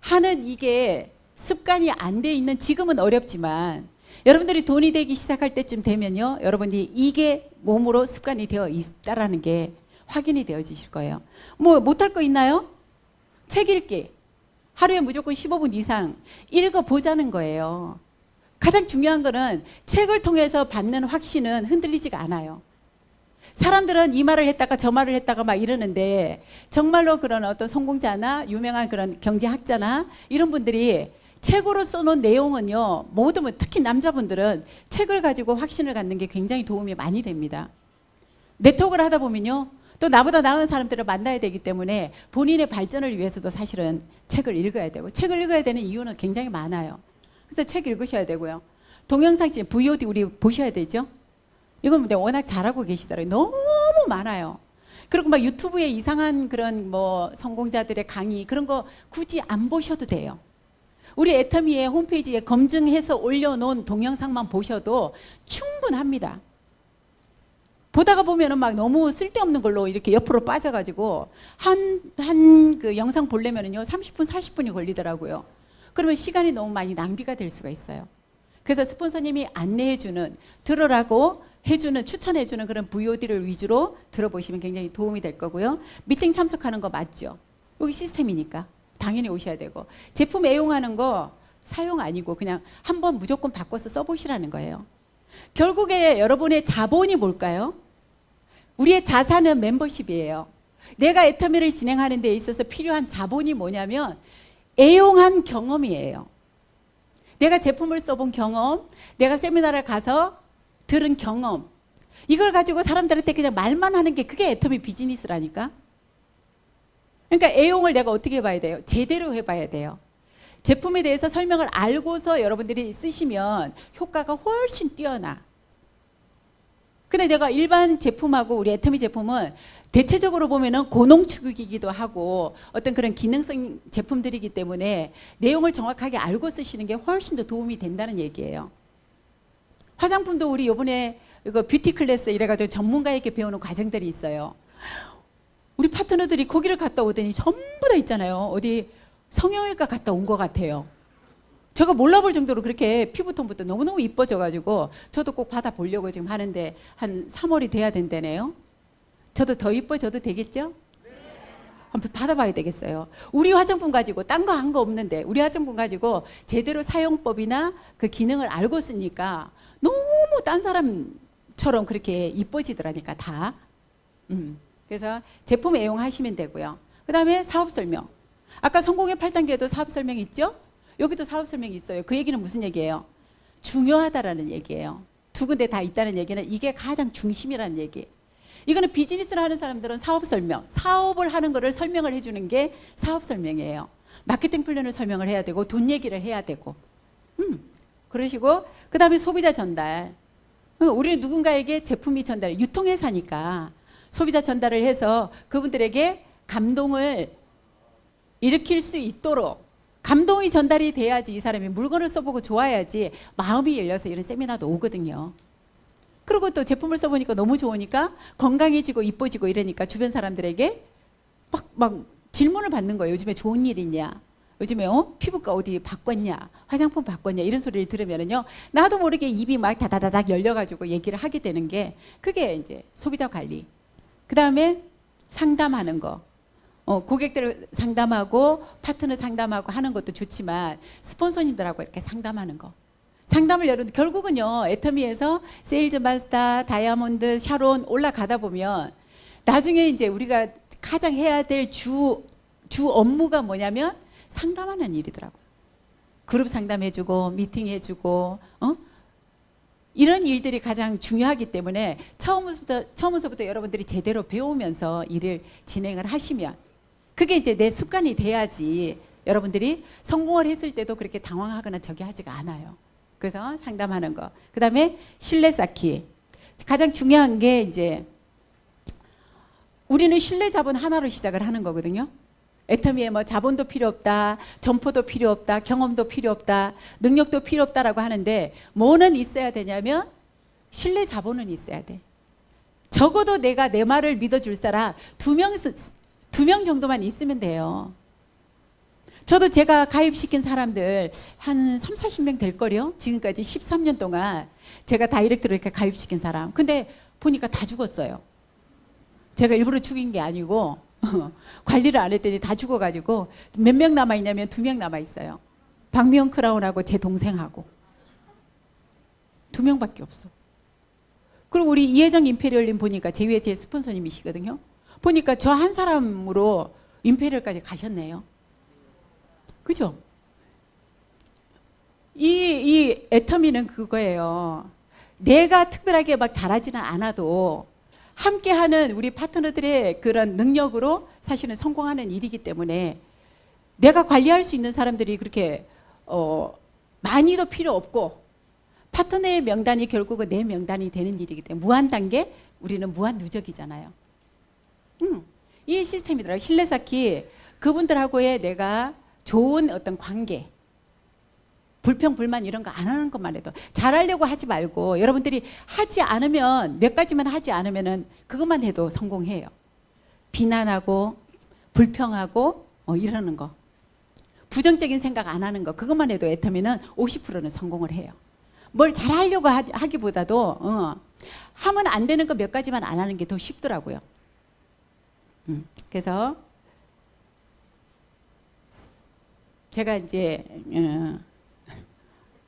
하는 이게 습관이 안 돼 있는 지금은 어렵지만 여러분들이 돈이 되기 시작할 때쯤 되면요, 여러분이 이게 몸으로 습관이 되어 있다라는 게 확인이 되어지실 거예요. 뭐 못할 거 있나요? 책 읽기. 하루에 무조건 15분 이상 읽어보자는 거예요. 가장 중요한 거는 책을 통해서 받는 확신은 흔들리지가 않아요. 사람들은 이 말을 했다가 저 말을 했다가 막 이러는데 정말로 그런 어떤 성공자나 유명한 그런 경제학자나 이런 분들이 책으로 써놓은 내용은요, 모든 특히 남자분들은 책을 가지고 확신을 갖는 게 굉장히 도움이 많이 됩니다. 네트워크를 하다 보면요, 또 나보다 나은 사람들을 만나야 되기 때문에 본인의 발전을 위해서도 사실은 책을 읽어야 되고, 책을 읽어야 되는 이유는 굉장히 많아요. 그래서 책 읽으셔야 되고요. 동영상 지금 VOD 우리 보셔야 되죠. 이건 워낙 잘하고 계시더라고요. 너무 많아요. 그리고 막 유튜브에 이상한 그런 뭐 성공자들의 강의 그런 거 굳이 안 보셔도 돼요. 우리 애터미의 홈페이지에 검증해서 올려놓은 동영상만 보셔도 충분합니다. 보다가 보면은 막 너무 쓸데없는 걸로 이렇게 옆으로 빠져가지고 한 그 영상 보려면은요 30분 40분이 걸리더라고요. 그러면 시간이 너무 많이 낭비가 될 수가 있어요. 그래서 스폰서님이 안내해주는, 들으라고 해주는, 추천해주는 그런 VOD를 위주로 들어보시면 굉장히 도움이 될 거고요. 미팅 참석하는 거 맞죠? 여기 시스템이니까 당연히 오셔야 되고, 제품 애용하는 거 사용 아니고 그냥 한번 무조건 바꿔서 써보시라는 거예요. 결국에 여러분의 자본이 뭘까요? 우리의 자산은 멤버십이에요. 내가 애터미를 진행하는 데 있어서 필요한 자본이 뭐냐면 애용한 경험이에요. 내가 제품을 써본 경험, 내가 세미나를 가서 들은 경험, 이걸 가지고 사람들한테 그냥 말만 하는 게 그게 애터미 비즈니스라니까. 그러니까 애용을 내가 어떻게 해봐야 돼요? 제대로 해봐야 돼요. 제품에 대해서 설명을 알고서 여러분들이 쓰시면 효과가 훨씬 뛰어나. 근데 내가 일반 제품하고 우리 애터미 제품은 대체적으로 보면은 고농축이기도 하고 어떤 그런 기능성 제품들이기 때문에 내용을 정확하게 알고 쓰시는 게 훨씬 더 도움이 된다는 얘기예요. 화장품도 우리 요번에 이거 뷰티 클래스 이래가지고 전문가에게 배우는 과정들이 있어요. 우리 파트너들이 거기를 갔다 오더니 전부 다 있잖아요. 어디 성형외과 갔다 온 것 같아요. 제가 몰라볼 정도로 그렇게 피부톤부터 너무너무 이뻐져가지고 저도 꼭 받아보려고 지금 하는데 한 3월이 돼야 된다네요. 저도 더 이뻐져도 되겠죠? 한번 받아봐야 되겠어요. 우리 화장품 가지고 딴 거 한 거 없는데 우리 화장품 가지고 제대로 사용법이나 그 기능을 알고 쓰니까 너무 딴 사람처럼 그렇게 이뻐지더라니까 다. 그래서 제품 애용하시면 되고요. 그 다음에 사업 설명. 아까 성공의 8단계에도 사업 설명이 있죠? 여기도 사업 설명이 있어요. 그 얘기는 무슨 얘기예요? 중요하다라는 얘기예요. 두 군데 다 있다는 얘기는 이게 가장 중심이라는 얘기. 이거는 비즈니스를 하는 사람들은 사업 설명, 사업을 하는 거를 설명을 해주는 게 사업 설명이에요. 마케팅 플랜을 설명을 해야 되고 돈 얘기를 해야 되고 그러시고 그 다음에 소비자 전달. 우리는 누군가에게 제품이 전달, 유통회사니까 소비자 전달을 해서 그분들에게 감동을 일으킬 수 있도록 감동이 전달이 돼야지 이 사람이 물건을 써보고 좋아야지 마음이 열려서 이런 세미나도 오거든요. 그리고 또 제품을 써보니까 너무 좋으니까 건강해지고 이뻐지고 이러니까 주변 사람들에게 막 질문을 받는 거예요. 요즘에 좋은 일 있냐? 요즘에 피부과 어디 바꿨냐? 화장품 바꿨냐? 이런 소리를 들으면은요. 나도 모르게 입이 막 다다다닥 열려가지고 얘기를 하게 되는 게 그게 이제 소비자 관리. 그 다음에 상담하는 거. 고객들을 상담하고 파트너 상담하고 하는 것도 좋지만 스폰서님들하고 이렇게 상담하는 거. 상담을 여러분 결국은요. 애터미에서 세일즈 마스터, 다이아몬드, 샤론 올라가다 보면 나중에 이제 우리가 가장 해야 될 주 업무가 뭐냐면 상담하는 일이더라고요. 그룹 상담해주고 미팅해주고 이런 일들이 가장 중요하기 때문에 처음부터 여러분들이 제대로 배우면서 일을 진행을 하시면 그게 이제 내 습관이 돼야지 여러분들이 성공을 했을 때도 그렇게 당황하거나 저기 하지가 않아요. 그래서 상담하는 거. 그 다음에 신뢰 쌓기. 가장 중요한 게 이제 우리는 신뢰 자본 하나로 시작을 하는 거거든요. 애터미에 뭐 자본도 필요 없다, 점포도 필요 없다, 경험도 필요 없다, 능력도 필요 없다라고 하는데 뭐는 있어야 되냐면 신뢰 자본은 있어야 돼. 적어도 내가 내 말을 믿어줄 사람 두 명 정도만 있으면 돼요. 저도 제가 가입시킨 사람들 한 3, 40명 될 거요. 지금까지 13년 동안 제가 다이렉트로 이렇게 가입시킨 사람. 근데 보니까 다 죽었어요. 제가 일부러 죽인 게 아니고 관리를 안 했더니 다 죽어가지고 몇 명 남아있냐면 2명 남아있어요. 박미영 크라운하고 제 동생하고 2명밖에 없어. 그리고 우리 이혜정 임페리얼님 보니까 제 위에 제 스폰서님이시거든요. 보니까 저 한 사람으로 임페리얼까지 가셨네요. 그죠? 이 애터미는 그거예요. 내가 특별하게 막 잘하지는 않아도 함께하는 우리 파트너들의 그런 능력으로 사실은 성공하는 일이기 때문에 내가 관리할 수 있는 사람들이 그렇게 많이도 필요 없고 파트너의 명단이 결국은 내 명단이 되는 일이기 때문에 무한 단계 우리는 무한 누적이잖아요. 이 시스템이더라고요. 신뢰 쌓기. 그분들하고의 내가 좋은 어떤 관계, 불평, 불만 이런 거 안 하는 것만 해도 잘하려고 하지 말고 여러분들이 하지 않으면 몇 가지만 하지 않으면은 그것만 해도 성공해요. 비난하고 불평하고 이러는 거. 부정적인 생각 안 하는 거 그것만 해도 애터미는 50%는 성공을 해요. 뭘 잘하려고 하기보다도 하면 안 되는 거 몇 가지만 안 하는 게 더 쉽더라고요. 그래서 제가 이제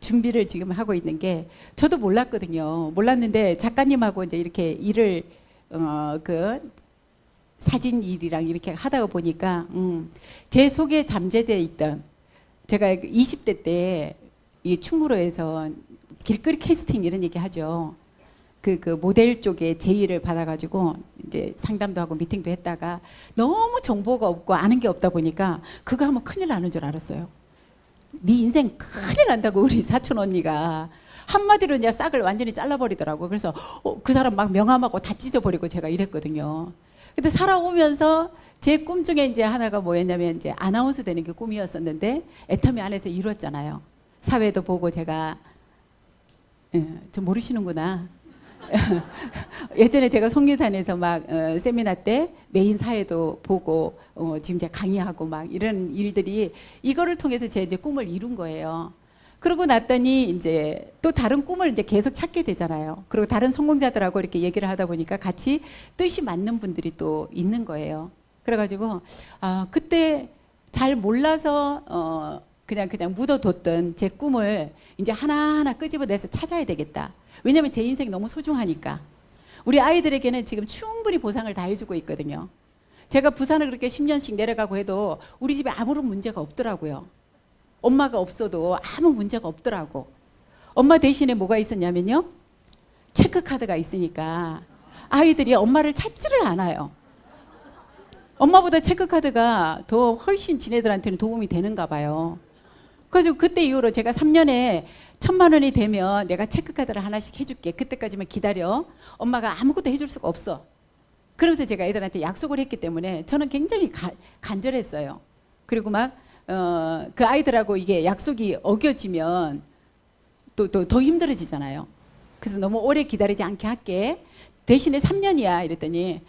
준비를 지금 하고 있는 게 저도 몰랐거든요. 몰랐는데 작가님하고 이제 이렇게 일을 그 사진 일이랑 이렇게 하다가 보니까 제 속에 잠재되어 있던 제가 20대 때 이 충무로에서 길거리 캐스팅 이런 얘기 하죠. 그 모델 쪽에 제의를 받아가지고 이제 상담도 하고 미팅도 했다가 너무 정보가 없고 아는 게 없다 보니까 그거 하면 큰일 나는 줄 알았어요. 네 인생 큰일 난다고 우리 사촌 언니가 한마디로 이제 싹을 완전히 잘라버리더라고. 그래서 그 사람 막 명함하고 다 찢어버리고 제가 이랬거든요. 근데 살아오면서 제 꿈 중에 이제 하나가 뭐였냐면 이제 아나운서 되는 게 꿈이었었는데 애터미 안에서 이뤘잖아요. 사회도 보고 제가 저 모르시는구나. 예전에 제가 속리산에서 막 세미나 때 메인 사회도 보고 지금 이제 강의하고 막 이런 일들이 이거를 통해서 제 이제 꿈을 이룬 거예요. 그러고 났더니 이제 또 다른 꿈을 이제 계속 찾게 되잖아요. 그리고 다른 성공자들하고 이렇게 얘기를 하다 보니까 같이 뜻이 맞는 분들이 또 있는 거예요. 그래가지고 그때 잘 몰라서 그냥 묻어뒀던 제 꿈을 이제 하나하나 끄집어내서 찾아야 되겠다. 왜냐면 제 인생 너무 소중하니까. 우리 아이들에게는 지금 충분히 보상을 다 해주고 있거든요. 제가 부산을 그렇게 10년씩 내려가고 해도 우리 집에 아무런 문제가 없더라고요. 엄마가 없어도 아무 문제가 없더라고. 엄마 대신에 뭐가 있었냐면요. 체크카드가 있으니까 아이들이 엄마를 찾지를 않아요. 엄마보다 체크카드가 더 훨씬 지네들한테는 도움이 되는가 봐요. 그래서 그때 이후로 제가 3년에 1,000만 원이 되면 내가 체크카드를 하나씩 해줄게. 그때까지만 기다려. 엄마가 아무것도 해줄 수가 없어. 그러면서 제가 애들한테 약속을 했기 때문에 저는 굉장히 간절했어요. 그리고 막 그 아이들하고 이게 약속이 어겨지면 또 더 힘들어지잖아요. 그래서 너무 오래 기다리지 않게 할게. 대신에 3년이야 이랬더니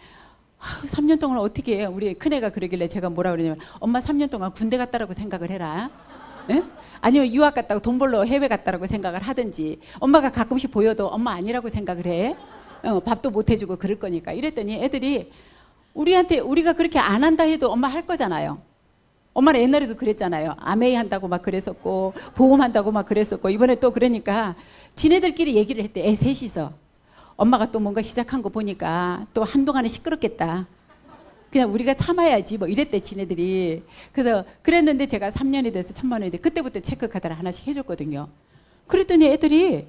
3년 동안 어떻게 해? 우리 큰애가 그러길래 제가 뭐라 그러냐면 엄마 3년 동안 군대 갔다라고 생각을 해라. 에? 아니면 유학 갔다고 돈 벌러 해외 갔다라고 생각을 하든지 엄마가 가끔씩 보여도 엄마 아니라고 생각을 해. 밥도 못 해주고 그럴 거니까. 이랬더니 애들이 우리한테 우리가 그렇게 안 한다 해도 엄마 할 거잖아요. 엄마는 옛날에도 그랬잖아요. 아메이 한다고 막 그랬었고 보험한다고 막 그랬었고 이번에 또 그러니까 지네들끼리 얘기를 했대. 애 셋이서. 엄마가 또 뭔가 시작한 거 보니까 또 한동안은 시끄럽겠다. 그냥 우리가 참아야지 뭐 이랬대 지네들이. 그래서 그랬는데 제가 3년이 돼서 1,000만 원이 돼. 그때부터 체크카드를 하나씩 해줬거든요. 그랬더니 애들이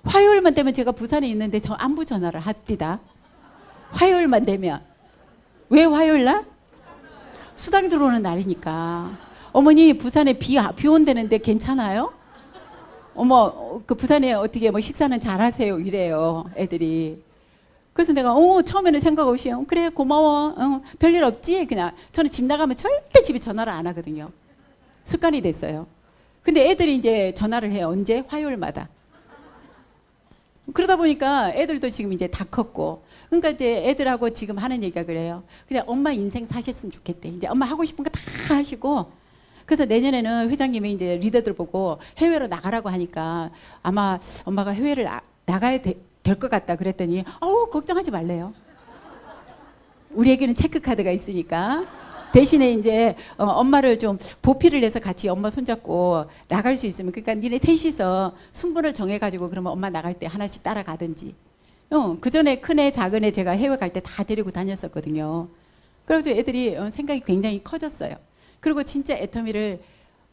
화요일만 되면 제가 부산에 있는데 저 안부 전화를 합디다. 화요일만 되면. 왜 화요일 날? 수당 들어오는 날이니까. 어머니 부산에 비 온다는데 괜찮아요? 어머 그 부산에 어떻게 뭐 식사는 잘 하세요 이래요 애들이. 그래서 내가 처음에는 생각 없이 그래 고마워 별일 없지 그냥. 저는 집 나가면 절대 집에 전화를 안 하거든요. 습관이 됐어요. 근데 애들이 이제 전화를 해요. 언제? 화요일마다. 그러다 보니까 애들도 지금 이제 다 컸고 그러니까 이제 애들하고 지금 하는 얘기가 그래요. 그냥 엄마 인생 사셨으면 좋겠대. 이제 엄마 하고 싶은 거 다 하시고. 그래서 내년에는 회장님이 이제 리더들 보고 해외로 나가라고 하니까 아마 엄마가 해외를 나가야 될 것 같다 그랬더니 걱정하지 말래요. 우리에게는 체크카드가 있으니까 대신에 이제 엄마를 좀 보필을 해서 같이 엄마 손잡고 나갈 수 있으면 그러니까 니네 셋이서 순번을 정해가지고 그러면 엄마 나갈 때 하나씩 따라가든지. 그 전에 큰애 작은애 제가 해외 갈 때 다 데리고 다녔었거든요. 그래서 애들이 생각이 굉장히 커졌어요. 그리고 진짜 애터미를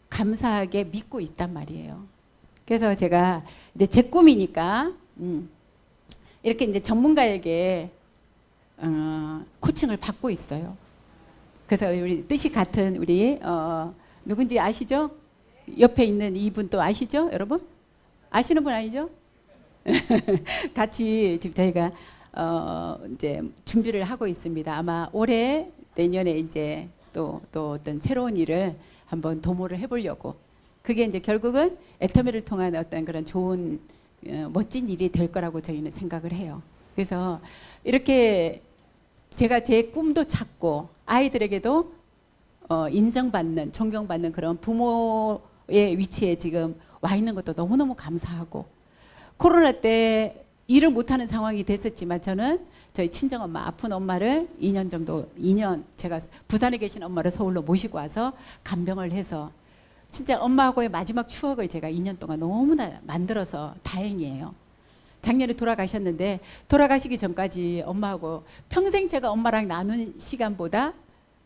감사하게 믿고 있단 말이에요. 그래서 제가 이제 제 꿈이니까 이렇게 이제 전문가에게 코칭을 받고 있어요. 그래서 우리 뜻이 같은 우리 누군지 아시죠? 옆에 있는 이분 또 아시죠, 여러분? 아시는 분 아니죠? 같이 지금 저희가 이제 준비를 하고 있습니다. 아마 올해 내년에 이제 또 어떤 새로운 일을 한번 도모를 해보려고. 그게 이제 결국은 애터미를 통한 어떤 그런 좋은 멋진 일이 될 거라고 저희는 생각을 해요. 그래서 이렇게 제가 제 꿈도 찾고 아이들에게도 인정받는, 존경받는 그런 부모의 위치에 지금 와 있는 것도 너무너무 감사하고 코로나 때 일을 못하는 상황이 됐었지만 저는 저희 친정엄마, 아픈 엄마를 2년 제가 부산에 계신 엄마를 서울로 모시고 와서 간병을 해서 진짜 엄마하고의 마지막 추억을 제가 2년 동안 너무나 만들어서 다행이에요. 작년에 돌아가셨는데 돌아가시기 전까지 엄마하고 평생 제가 엄마랑 나눈 시간보다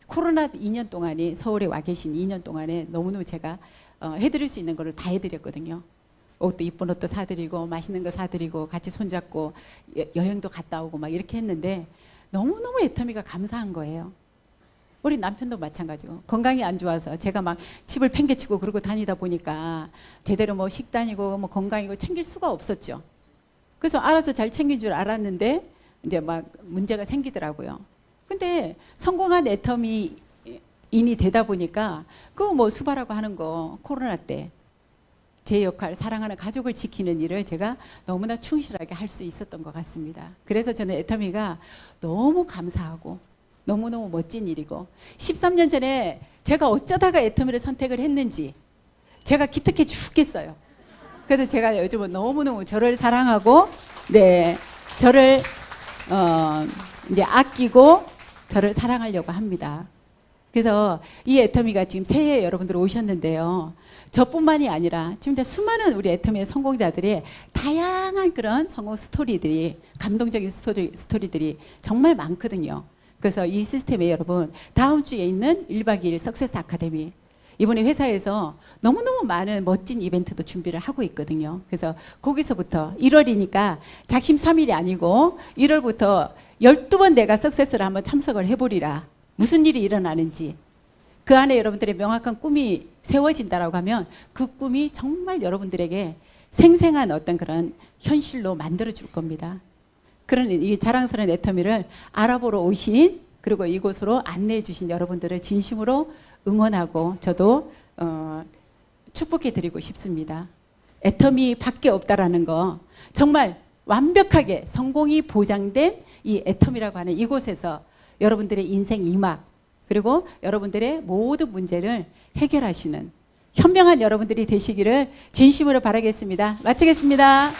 코로나 2년 동안이 서울에 와 계신 2년 동안에 너무너무 제가 해드릴 수 있는 거를 다 해드렸거든요. 옷도 이쁜 옷도 사드리고 맛있는 거 사드리고 같이 손잡고 여행도 갔다 오고 막 이렇게 했는데 너무너무 애터미가 감사한 거예요. 우리 남편도 마찬가지고 건강이 안 좋아서 제가 막 집을 팽개치고 그러고 다니다 보니까 제대로 뭐 식단이고 뭐 건강이고 챙길 수가 없었죠. 그래서 알아서 잘 챙긴 줄 알았는데 이제 막 문제가 생기더라고요. 근데 성공한 애터미인이 되다 보니까 그 뭐 수발하고 하는 거 코로나 때 제 역할, 사랑하는 가족을 지키는 일을 제가 너무나 충실하게 할 수 있었던 것 같습니다. 그래서 저는 애터미가 너무 감사하고 너무너무 멋진 일이고 13년 전에 제가 어쩌다가 애터미를 선택을 했는지 제가 기특해 죽겠어요. 그래서 제가 요즘은 너무너무 저를 사랑하고 네 저를 이제 아끼고 저를 사랑하려고 합니다. 그래서 이 애터미가 지금 새해에 여러분들 오셨는데요. 저뿐만이 아니라 지금 수많은 우리 애터미의 성공자들이 다양한 그런 성공 스토리들이 감동적인 스토리들이 정말 많거든요. 그래서 이 시스템에 여러분 다음 주에 있는 1박 2일 석세스 아카데미 이번에 회사에서 너무너무 많은 멋진 이벤트도 준비를 하고 있거든요. 그래서 거기서부터 1월이니까 작심 3일이 아니고 1월부터 12번 내가 석세스를 한번 참석을 해보리라. 무슨 일이 일어나는지 그 안에 여러분들의 명확한 꿈이 세워진다라고 하면 그 꿈이 정말 여러분들에게 생생한 어떤 그런 현실로 만들어줄 겁니다. 그런 이 자랑스러운 애터미를 알아보러 오신 그리고 이곳으로 안내해 주신 여러분들을 진심으로 응원하고 저도 축복해 드리고 싶습니다. 애터미 밖에 없다라는 거 정말 완벽하게 성공이 보장된 이 애터미라고 하는 이곳에서 여러분들의 인생 이막 그리고 여러분들의 모든 문제를 해결하시는 현명한 여러분들이 되시기를 진심으로 바라겠습니다. 마치겠습니다.